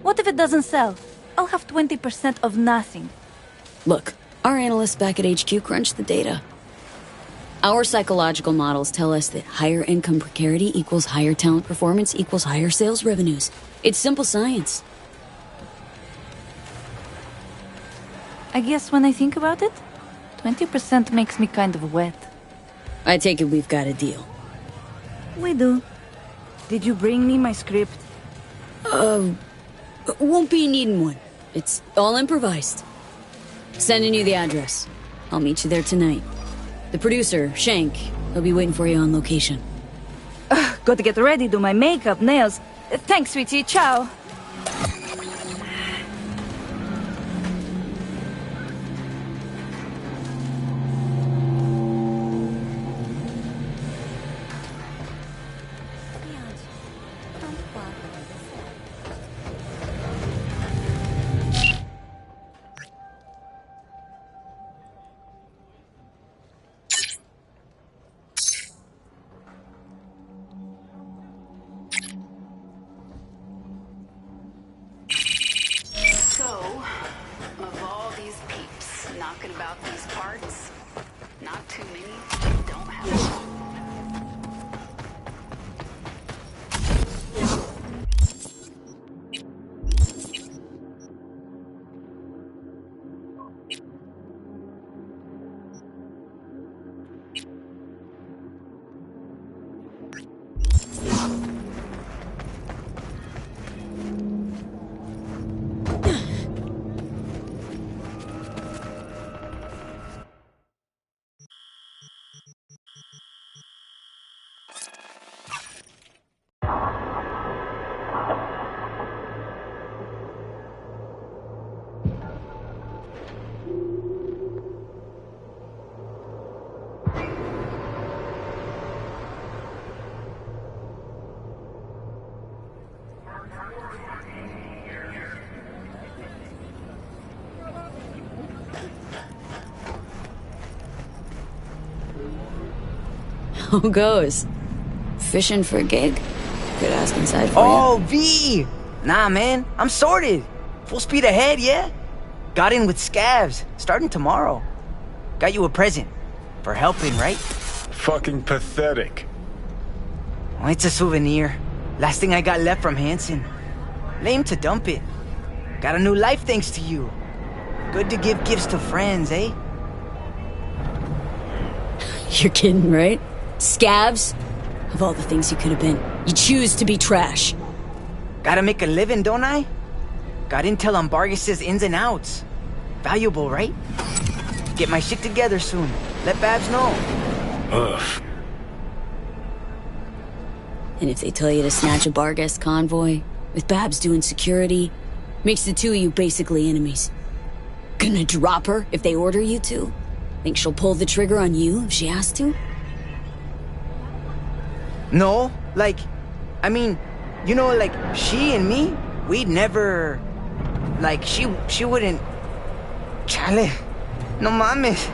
What if it doesn't sell? I'll have 20% of nothing. Look, our analysts back at HQ crunch the data. Our psychological models tell us that higher income precarity equals higher talent performance equals higher sales revenues. It's simple science. I guess when I think about it, 20% makes me kind of wet. I take it we've got a deal. We do. Did you bring me my script? Won't be needing one. It's all improvised. Sending you the address. I'll meet you there tonight. The producer, Shank, he'll be waiting for you on location. Got to get ready, do my makeup, nails. Thanks, sweetie. Ciao. How goes? Fishing for a gig? Could ask inside for Oh, V! Nah, man, I'm sorted. Full speed ahead, yeah? Got in with Scavs, starting tomorrow. Got you a present. For helping, right? Fucking pathetic. Oh, it's a souvenir. Last thing I got left from Hanson. Lame to dump it. Got a new life thanks to you. Good to give gifts to friends, eh? You're kidding, right? Scavs? Of all the things you could have been, you choose to be trash. Gotta make a living, don't I? Got intel on Vargas's ins and outs. Valuable, right? Get my shit together soon. Let Babs know. Ugh. And if they tell you to snatch a Vargas convoy, with Babs doing security, makes the two of you basically enemies. Gonna drop her if they order you to? Think she'll pull the trigger on you if she has to? No, like, I mean, you know, like, she and me, we'd never... Like, she wouldn't... Chale, no mames.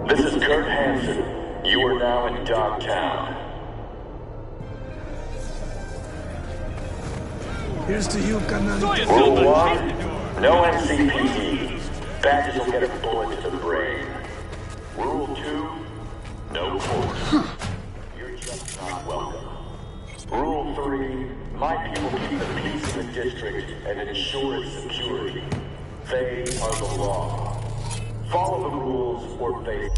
This is Kurt Hansen. You are now in Dogtown. Here's to you, Canal. Rule 1, no MCPD. Badges will get a bullet to the brain. Rule 2, no force. You're just not welcome. Rule 3, my people keep the peace in the district and ensure its security. They are the law. Follow the rules or face.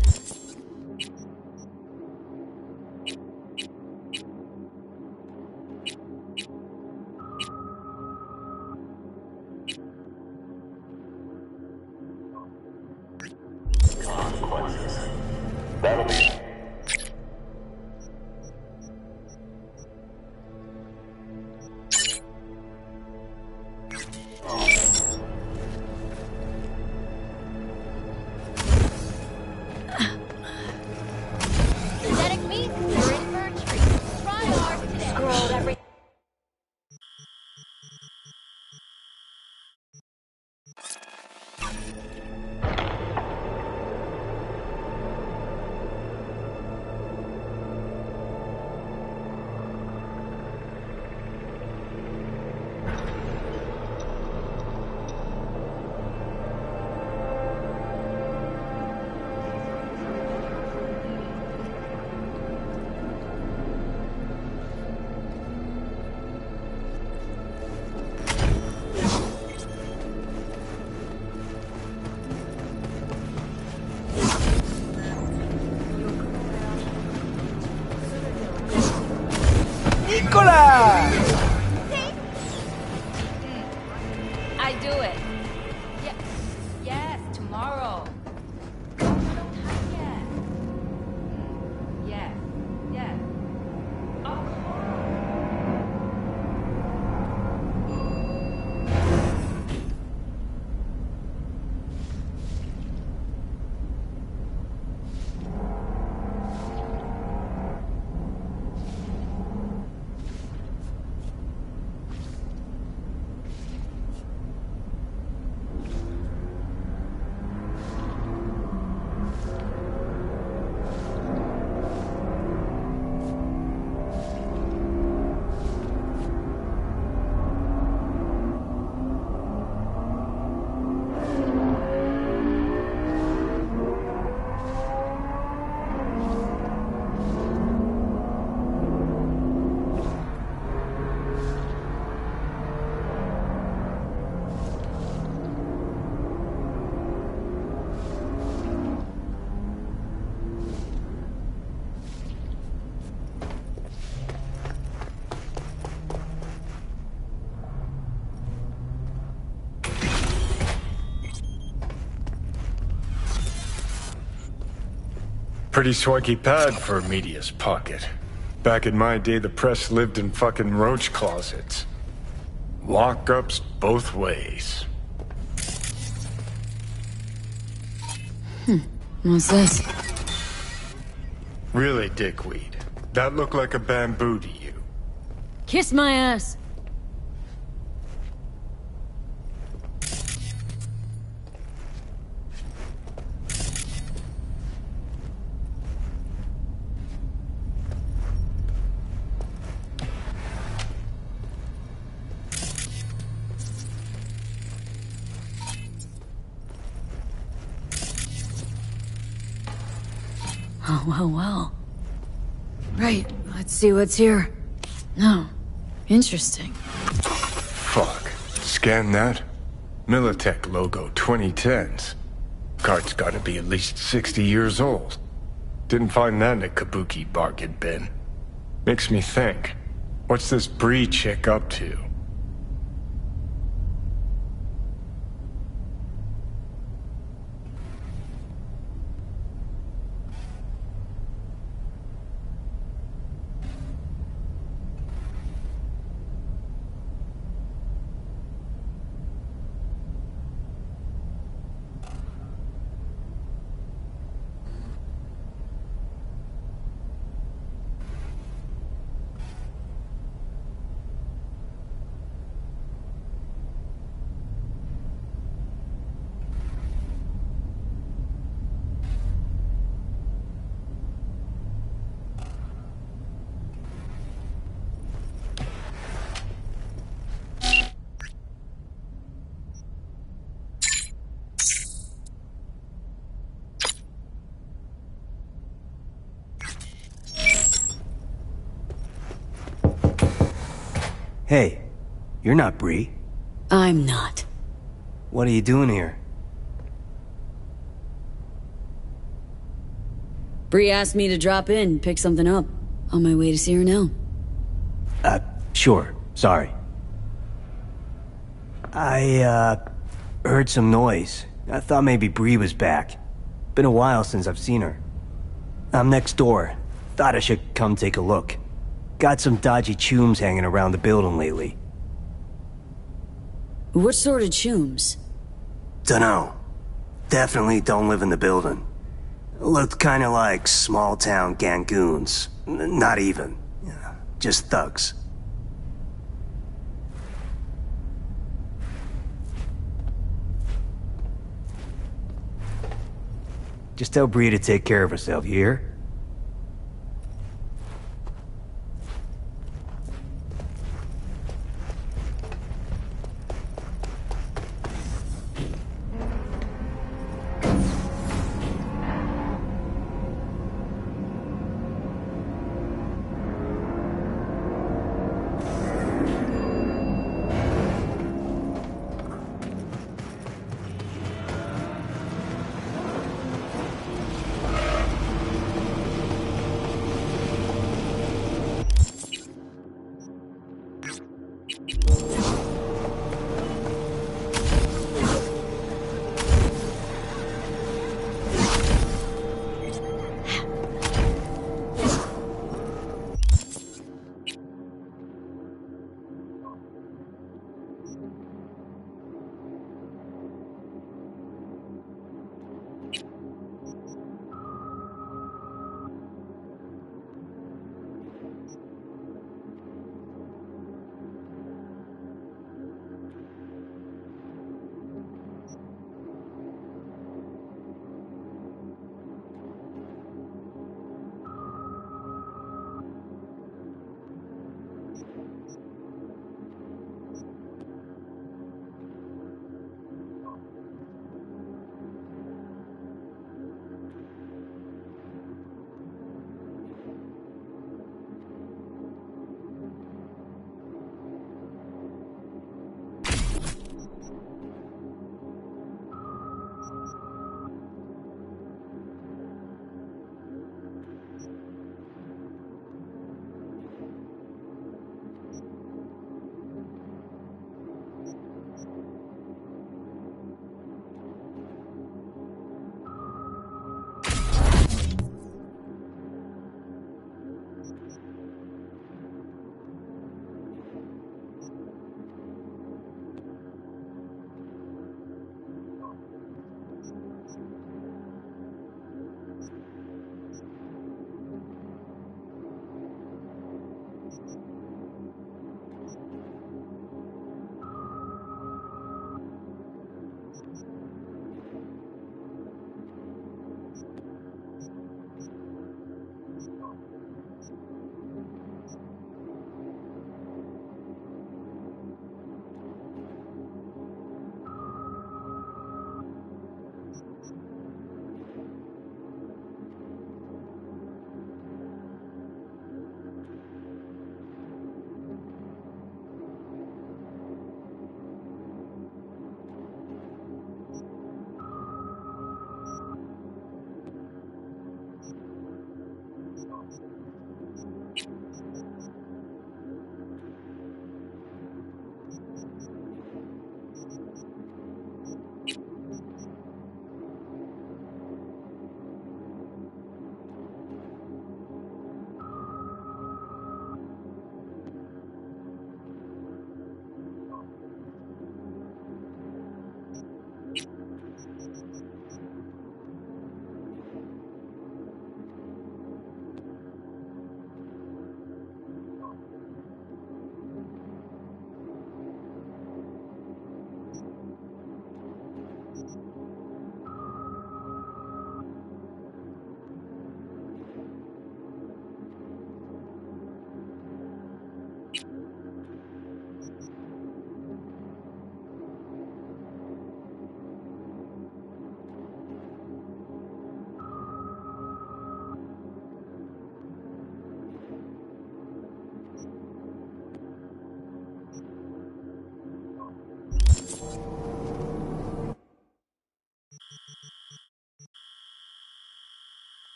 Consequences. That'll be... Synthetic meat, you're in for a treat. Try ours today. Scrolled every... Nicola! I do it. Yes. Yes, tomorrow. No time yet. Yes. Yes. Pretty swanky pad for a media's pocket. Back in my day, the press lived in fucking roach closets. Lockups both ways. What's this? Really, dickweed. That looked like a bamboo to you. Kiss my ass! Oh, well. Right, let's see what's here. No. Interesting. Fuck. Scan that. Militech logo 2010s. Card's gotta be at least 60 years old. Didn't find that in a kabuki bargain bin. Makes me think. What's this Bree chick up to? Hey, you're not Bree. I'm not. What are you doing here? Bree asked me to drop in, pick something up. On my way to see her now. Sure. Sorry. I, heard some noise. I thought maybe Bree was back. Been a while since I've seen her. I'm next door. Thought I should come take a look. Got some dodgy chooms hanging around the building lately. What sort of chooms? Dunno. Definitely don't live in the building. Looked kinda like small-town gangoons. Not even. Just thugs. Just tell Bree to take care of herself, you hear?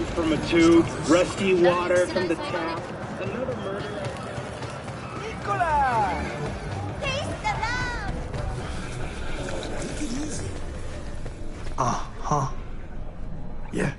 from a tube, rusty water from the tap. Another murder. Nicola! Taste the love! Uh-huh. Yeah.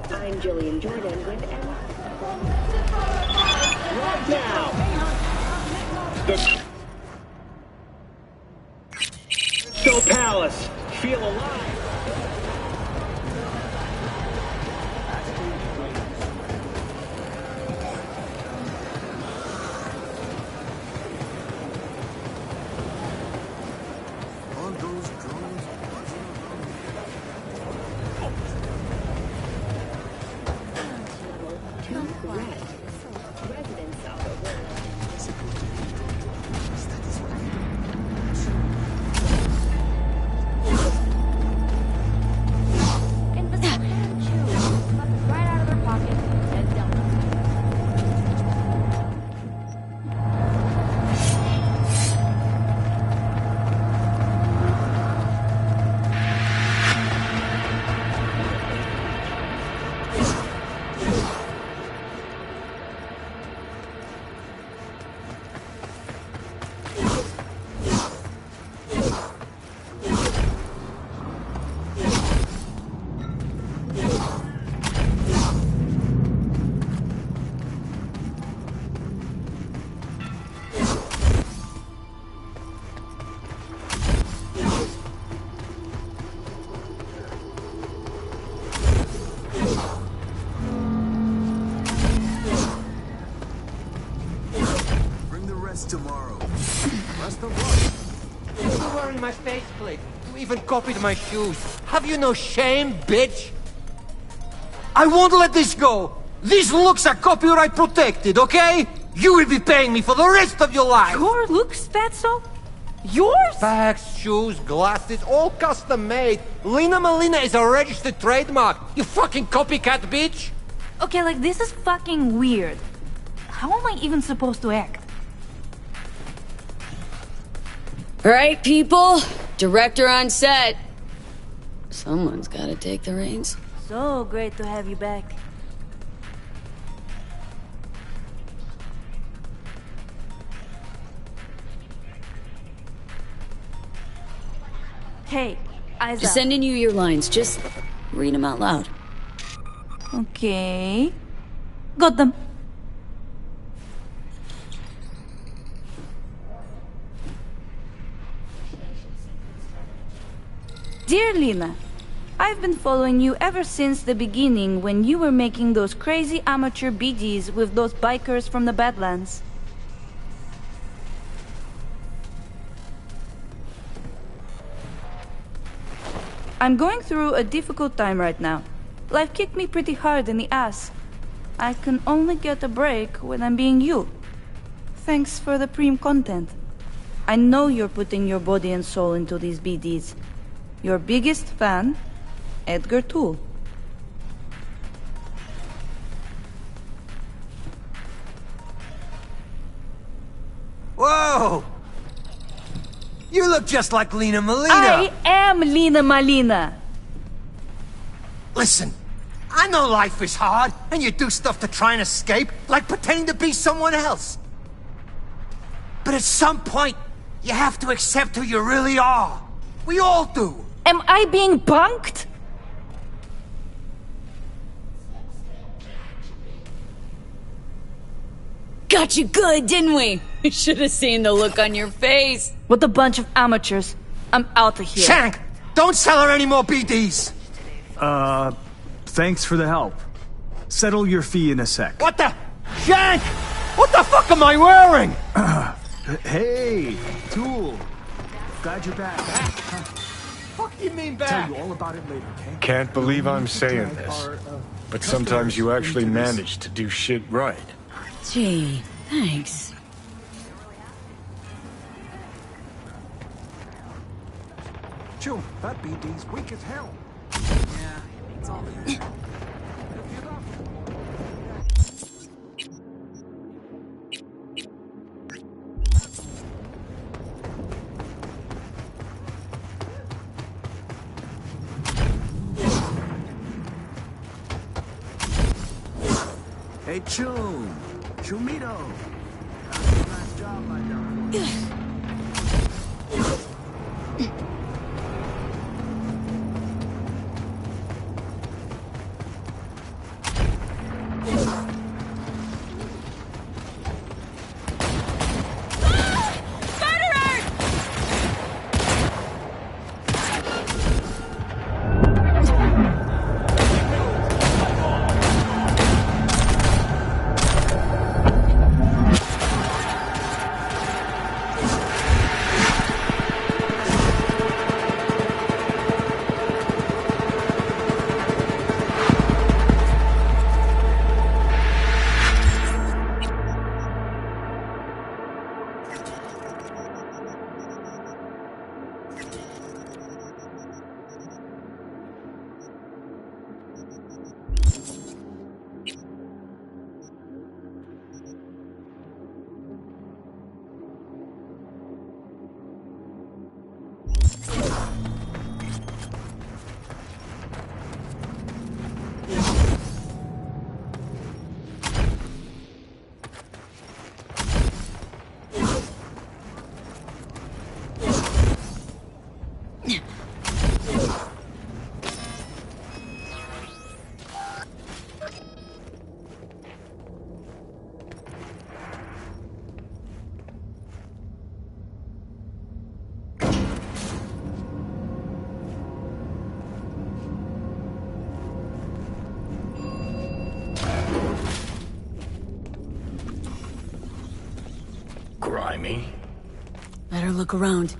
I'm Jillian Jordan with Right now! The Crystal Palace. Feel alive. Tomorrow. Rest of what? You're wearing my faceplate. You even copied my shoes. Have you no shame, bitch? I won't let this go. These looks are copyright protected, okay? You will be paying me for the rest of your life. Your looks, Fatso? Yours? Bags, shoes, glasses, all custom made. Lena Melina is a registered trademark. You fucking copycat bitch. Okay, like this is fucking weird. How am I even supposed to act? Right, people? Director on set. Someone's gotta take the reins. So great to have you back. Hey, eyes up. Sending you your lines. Just read them out loud. Okay. Got them. Dear Lena, I've been following you ever since the beginning when you were making those crazy amateur BDs with those bikers from the Badlands. I'm going through a difficult time right now. Life kicked me pretty hard in the ass. I can only get a break when I'm being you. Thanks for the Preem content. I know you're putting your body and soul into these BDs. Your biggest fan, Edgar Toole. Whoa! You look just like Lena Molina! I am Lena Malina! Listen, I know life is hard, and you do stuff to try and escape, like pretending to be someone else. But at some point, you have to accept who you really are. We all do. Am I being punked? Got you good, didn't we? We should have seen the look on your face. What a bunch of amateurs. I'm out of here. Shank! Don't sell her any more BDs! Thanks for the help. Settle your fee in a sec. What the? Shank! What the fuck am I wearing? Hey, Tool. Glad you're back. Fuck you mean back? Tell you all about it later, okay? Can't believe I'm saying this, but sometimes you actually manage to do shit right. Gee, thanks. Chill, that BD's weak as hell. Yeah, it's all Hey, Chum. Chumito. Nice job, my darling. Grimy. Better look around.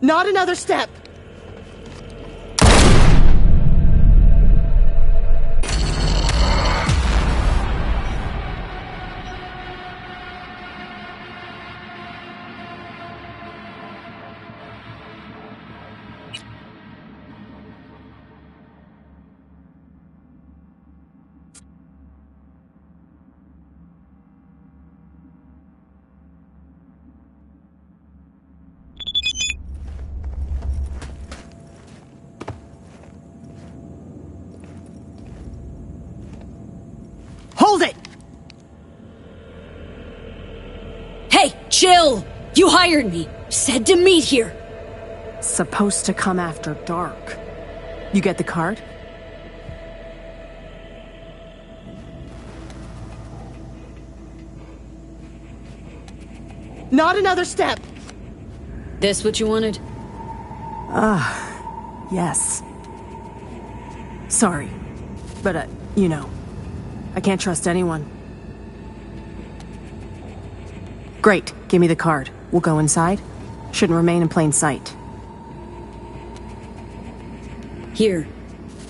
Not another step! Hold it! Hey, chill! You hired me. Said to meet here. Supposed to come after dark. You get the card? Not another step! This what you wanted? Yes. Sorry. But, you know, I can't trust anyone. Great. Give me the card. We'll go inside. Shouldn't remain in plain sight. Here.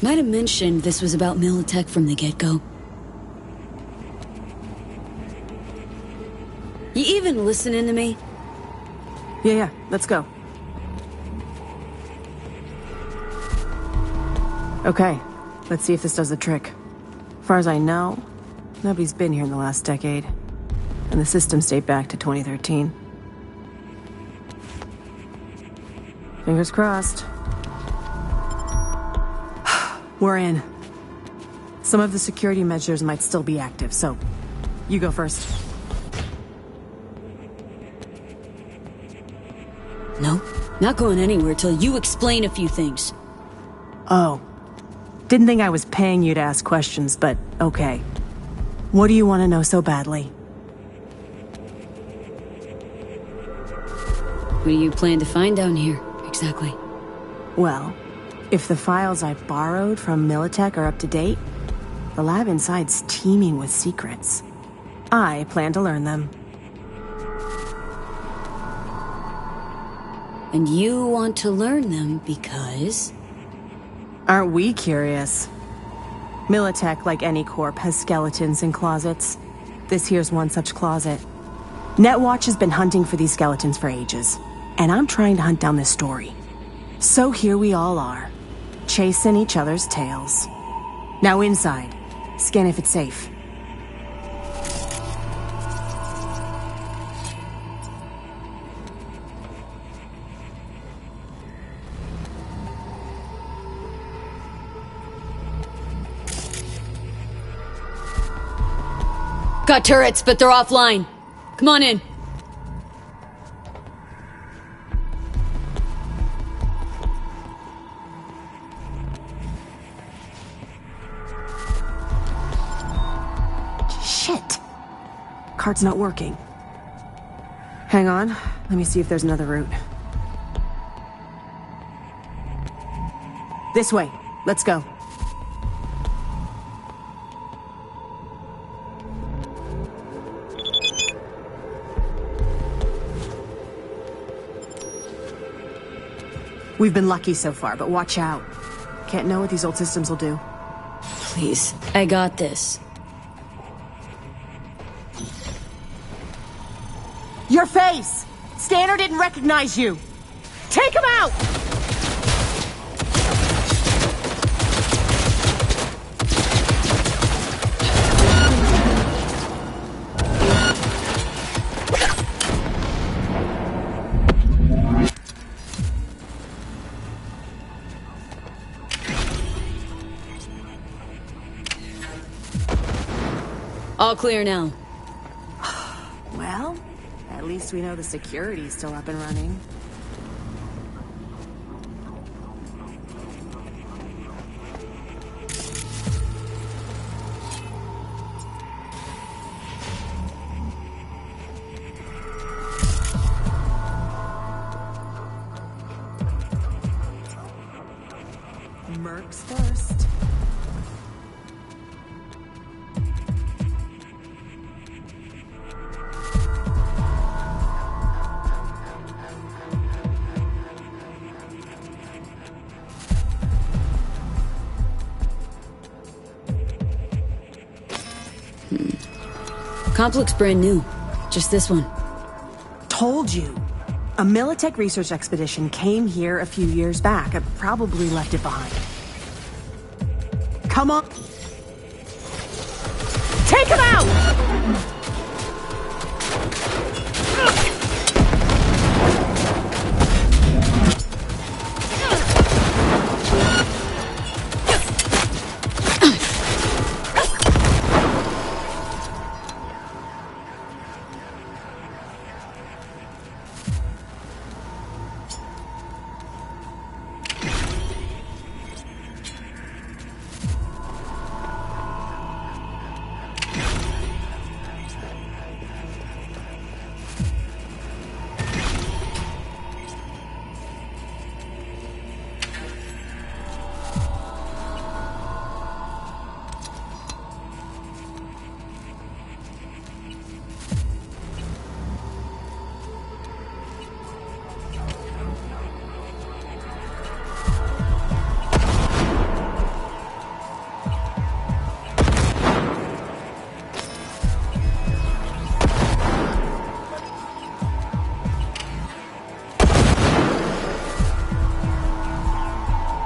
Might have mentioned this was about Militech from the get-go. You even listening to me? Yeah, let's go. Okay, let's see if this does the trick. As far as I know, nobody's been here in the last decade. And the systems date back to 2013. Fingers crossed. We're in. Some of the security measures might still be active, so you go first. No, not going anywhere till you explain a few things. Oh. Didn't think I was paying you to ask questions, but okay. What do you want to know so badly? What do you plan to find down here, exactly? Well, if the files I borrowed from Militech are up to date, the lab inside's teeming with secrets. I plan to learn them. And you want to learn them because... Aren't we curious? Militech, like any corp, has skeletons in closets. This here's one such closet. Netwatch has been hunting for these skeletons for ages, and I'm trying to hunt down this story. So here we all are, chasing each other's tails. Now inside, scan if it's safe. Got turrets, but they're offline. Come on in. Shit! Card's not working. Hang on, let me see if there's another route. This way, let's go. We've been lucky so far, but watch out. Can't know what these old systems will do. Please, I got this. Your face! Scanner didn't recognize you! Take him out! All clear now. Well, at least we know the security's still up and running. Mercs first. Comp looks brand new. Just this one. Told you. A Militech research expedition came here a few years back. I probably left it behind. Come on. Take him out!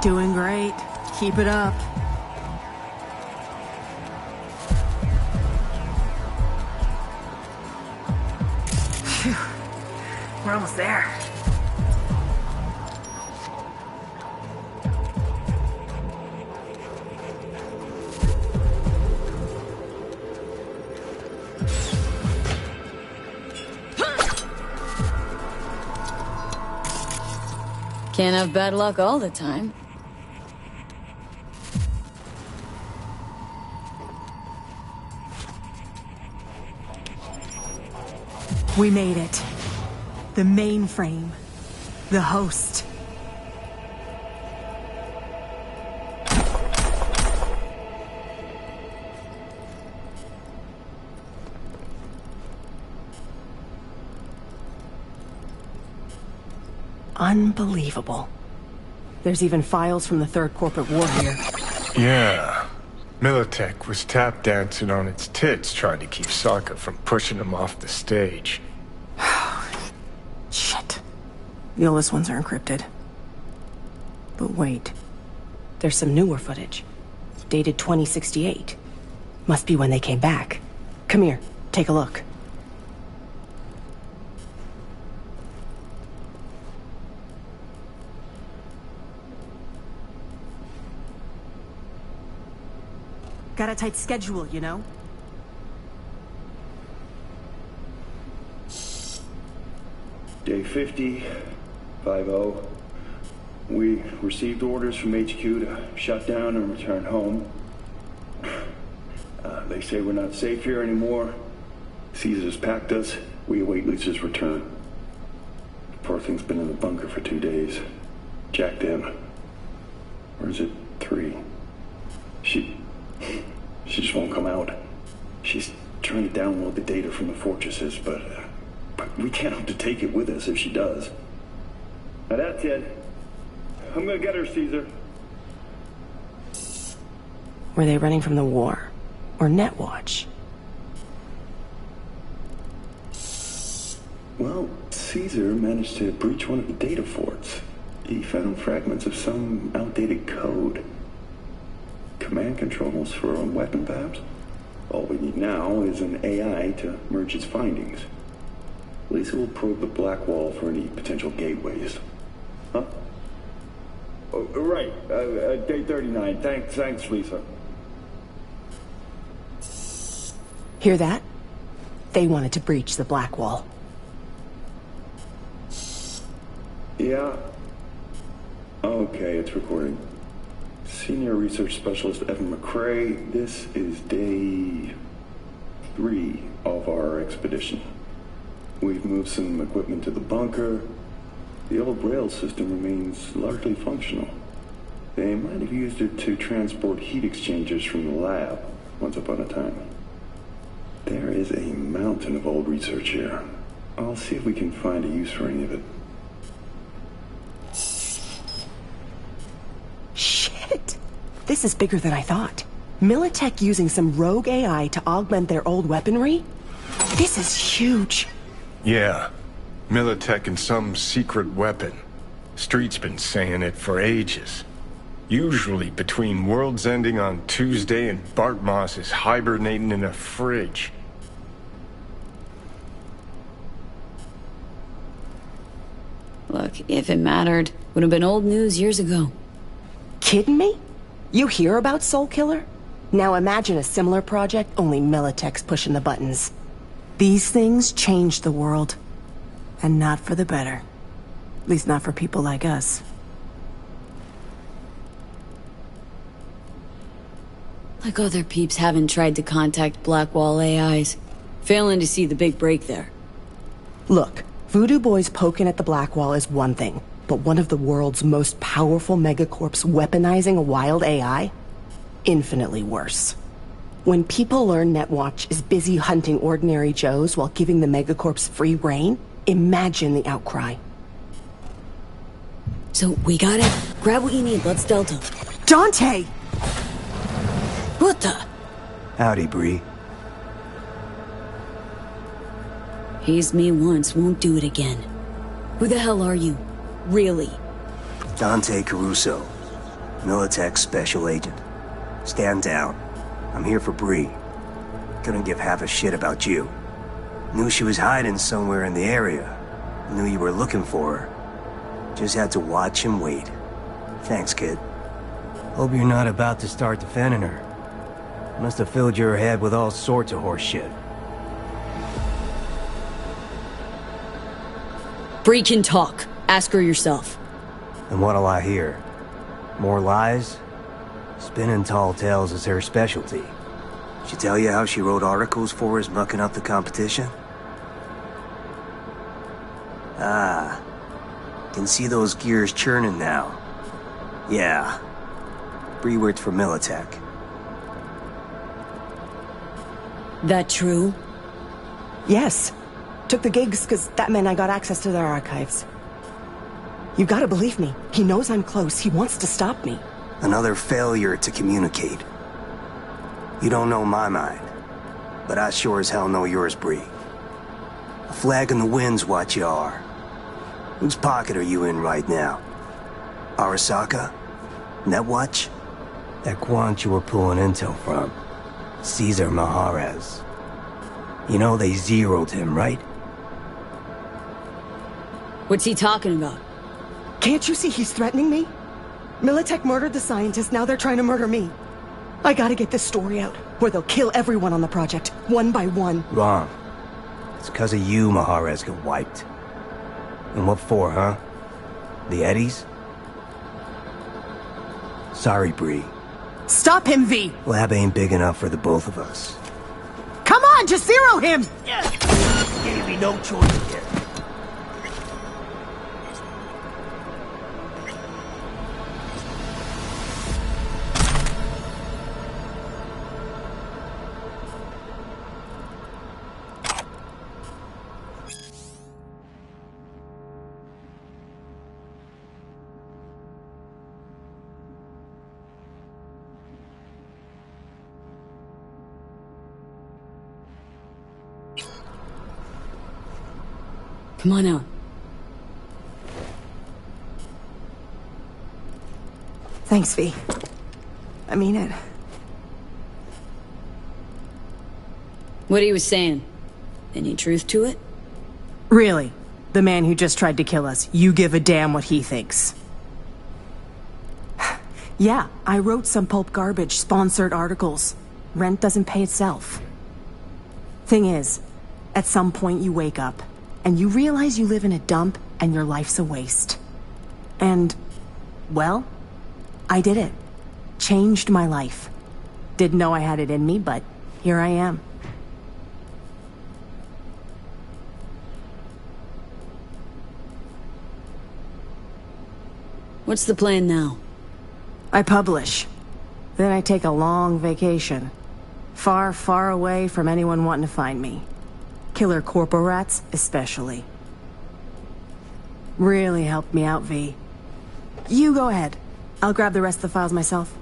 Doing great. Keep it up. Phew. We're almost there. Can't have bad luck all the time. We made it. The mainframe. The host. Unbelievable. There's even files from the Third Corporate War here. Yeah. Militech was tap dancing on its tits trying to keep Sokka from pushing him off the stage. Shit. The oldest ones are encrypted. But wait. There's some newer footage. Dated 2068. Must be when they came back. Come here, take a look. Got a tight schedule, you know? Day 50, 50. We received orders from HQ to shut down and return home. They say we're not safe here anymore. Caesar's packed us. We await Lisa's return. The poor thing's been in the bunker for 2 days. Jacked in. Or is it 3? She just won't come out. She's trying to download the data from the fortresses, but we can't hope to take it with us if she does. Now that's it. I'm gonna get her, Caesar. Were they running from the war? Or Netwatch? Well, Caesar managed to breach one of the data forts. He found fragments of some outdated code. Command controls for a weapon, perhaps? All we need now is an AI to merge its findings. Lisa will probe the black wall for any potential gateways. Huh? Oh, right. Day 39. Thanks, Lisa. Hear that? They wanted to breach the black wall. Yeah. Okay, it's recording. Senior Research Specialist Evan McCrae, this is day 3 of our expedition. We've moved some equipment to the bunker. The old rail system remains largely functional. They might have used it to transport heat exchangers from the lab once upon a time. There is a mountain of old research here. I'll see if we can find a use for any of it. Shit! This is bigger than I thought. Militech using some rogue AI to augment their old weaponry? This is huge. Yeah. Militech and some secret weapon. Street's been saying it for ages. Usually between worlds ending on Tuesday and Bart Moss is hibernating in a fridge. Look, if it mattered, would have been old news years ago. Kidding me? You hear about Soul Killer? Now imagine a similar project, only Militech's pushing the buttons. These things change the world. And not for the better. At least not for people like us. Like other peeps haven't tried to contact Blackwall AIs. Failing to see the big break there. Look, Voodoo Boys poking at the Blackwall is one thing, but one of the world's most powerful megacorps weaponizing a wild AI? Infinitely worse. When people learn Netwatch is busy hunting ordinary Joes while giving the megacorps free reign, imagine the outcry. So, we got it. Grab what you need, let's Delta. Dante! What the? Howdy, Bree. Hazed me once, won't do it again. Who the hell are you? Really? Dante Caruso. Militech special agent. Stand down. I'm here for Bree. Couldn't give half a shit about you. Knew she was hiding somewhere in the area. Knew you were looking for her. Just had to watch and wait. Thanks, kid. Hope you're not about to start defending her. Must have filled your head with all sorts of horse shit. Bree can talk. Ask her yourself. And what'll I hear? More lies? Spinning tall tales is her specialty. She tell you how she wrote articles for us mucking up the competition? Ah. Can see those gears churning now. Yeah. Bree worked for Militech. That true? Yes. Took the gigs because that meant I got access to their archives. You gotta believe me. He knows I'm close. He wants to stop me. Another failure to communicate. You don't know my mind, but I sure as hell know yours, Bree. A flag in the wind's what you are. Whose pocket are you in right now? Arasaka? Netwatch? That quant you were pulling intel from. Caesar Maharez. You know they zeroed him, right? What's he talking about? Can't you see he's threatening me? Militech murdered the scientist, now they're trying to murder me. I gotta get this story out, where they'll kill everyone on the project, one by one. Wrong. It's 'cause of you Maharez got wiped. And what for, huh? The Eddies? Sorry, Bree. Stop him, V! Lab ain't big enough for the both of us. Come on, just zero him! Yeah. Gave me no choice here. Come on out. Thanks, V. I mean it. What he was saying. Any truth to it? Really? The man who just tried to kill us, you give a damn what he thinks. Yeah, I wrote some pulp garbage, sponsored articles. Rent doesn't pay itself. Thing is, at some point you wake up, and you realize you live in a dump and your life's a waste. And, well, I did it. Changed my life. Didn't know I had it in me, but here I am. What's the plan now? I publish. Then I take a long vacation. Far, far away from anyone wanting to find me. Killer corpo rats, especially. Really helped me out, V. You go ahead. I'll grab the rest of the files myself.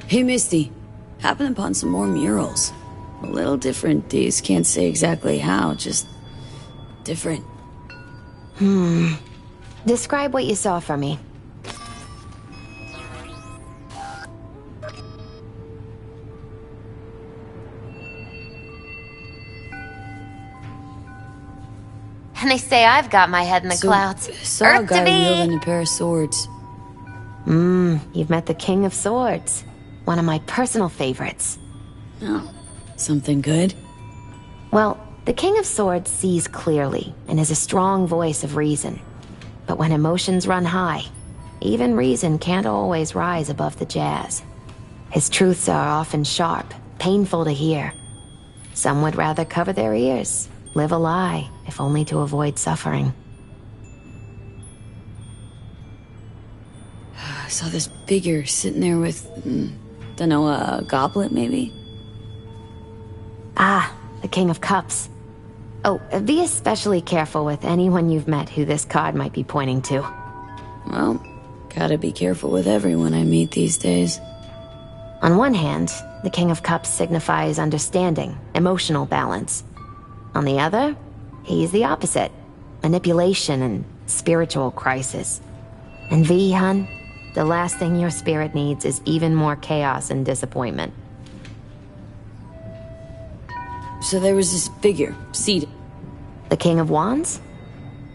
Hey, Misty. Happened upon some more murals. A little different, Dees. Can't say exactly how, just different. Describe what you saw for me. And they say I've got my head in the clouds. Saw a guy wielding a pair of swords. You've met the King of Swords. One of my personal favorites. Oh, something good? Well, the King of Swords sees clearly and is a strong voice of reason. But when emotions run high, even reason can't always rise above the jazz. His truths are often sharp, painful to hear. Some would rather cover their ears, live a lie, if only to avoid suffering. I saw this figure sitting there with, dunno, a goblet maybe? Ah, the King of Cups. Oh, be especially careful with anyone you've met who this card might be pointing to. Well, gotta be careful with everyone I meet these days. On one hand, the King of Cups signifies understanding, emotional balance. On the other, he's the opposite. Manipulation and spiritual crisis. And V, hun, the last thing your spirit needs is even more chaos and disappointment. So there was this figure, seated. The King of Wands?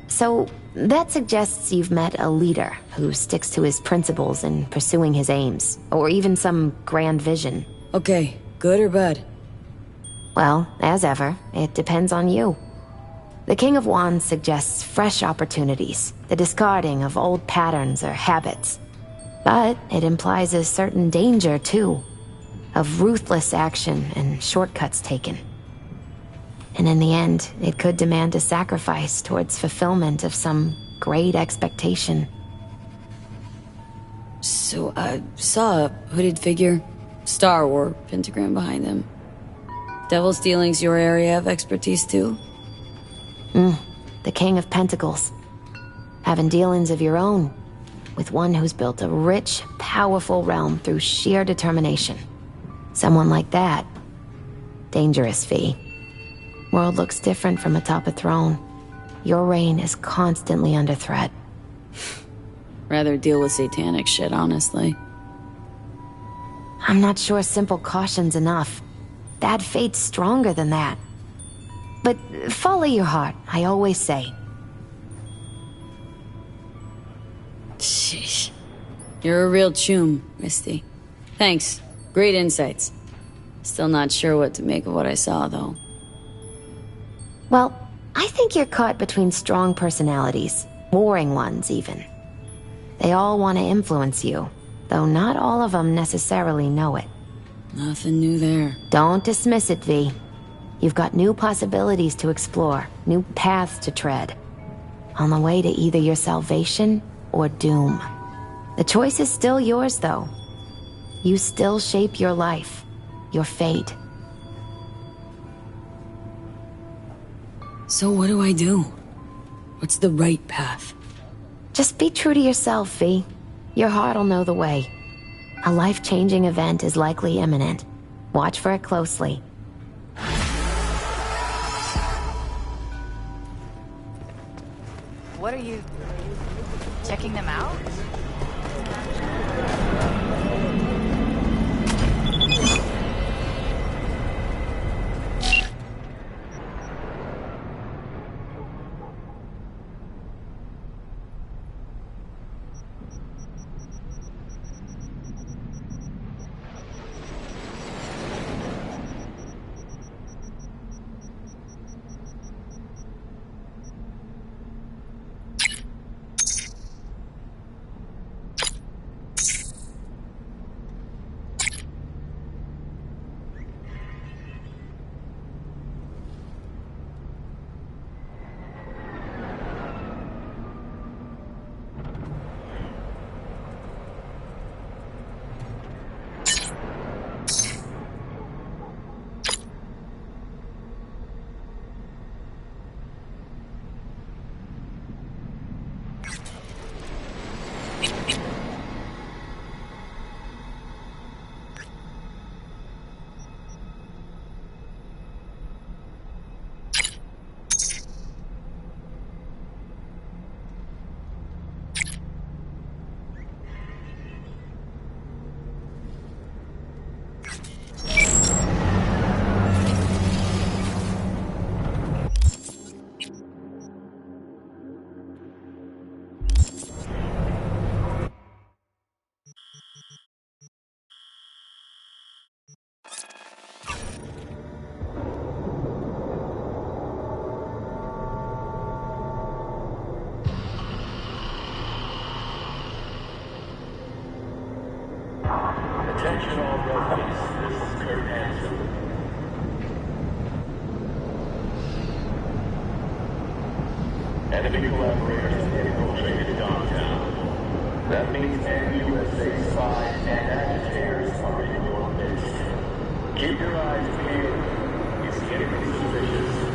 So, that suggests you've met a leader who sticks to his principles in pursuing his aims, or even some grand vision. Okay, good or bad? Well, as ever, it depends on you. The King of Wands suggests fresh opportunities, the discarding of old patterns or habits. But it implies a certain danger, too, of ruthless action and shortcuts taken. And in the end, it could demand a sacrifice towards fulfillment of some great expectation. So I saw a hooded figure, star or pentagram behind them. Devil's Dealing's your area of expertise too? The King of Pentacles. Having dealings of your own, with one who's built a rich, powerful realm through sheer determination. Someone like that. Dangerous, V. World looks different from atop a throne. Your reign is constantly under threat. Rather deal with satanic shit, honestly. I'm not sure simple caution's enough. Bad fate's stronger than that. But follow your heart, I always say. Sheesh. You're a real chum, Misty. Thanks. Great insights. Still not sure what to make of what I saw, though. Well, I think you're caught between strong personalities, warring ones even. They all want to influence you, though not all of them necessarily know it. Nothing new there. Don't dismiss it, V. You've got new possibilities to explore, new paths to tread. On the way to either your salvation or doom. The choice is still yours, though. You still shape your life, your fate. So what do I do? What's the right path? Just be true to yourself, V. Your heart'll know the way. A life-changing event is likely imminent. Watch for it closely. What are you... checking them out? Attention all residents, this is Kurt Hansen. Enemy collaborators have infiltrated downtown. That means anti-USA spies and agitators are in your midst. Keep your eyes peeled. It's getting suspicious.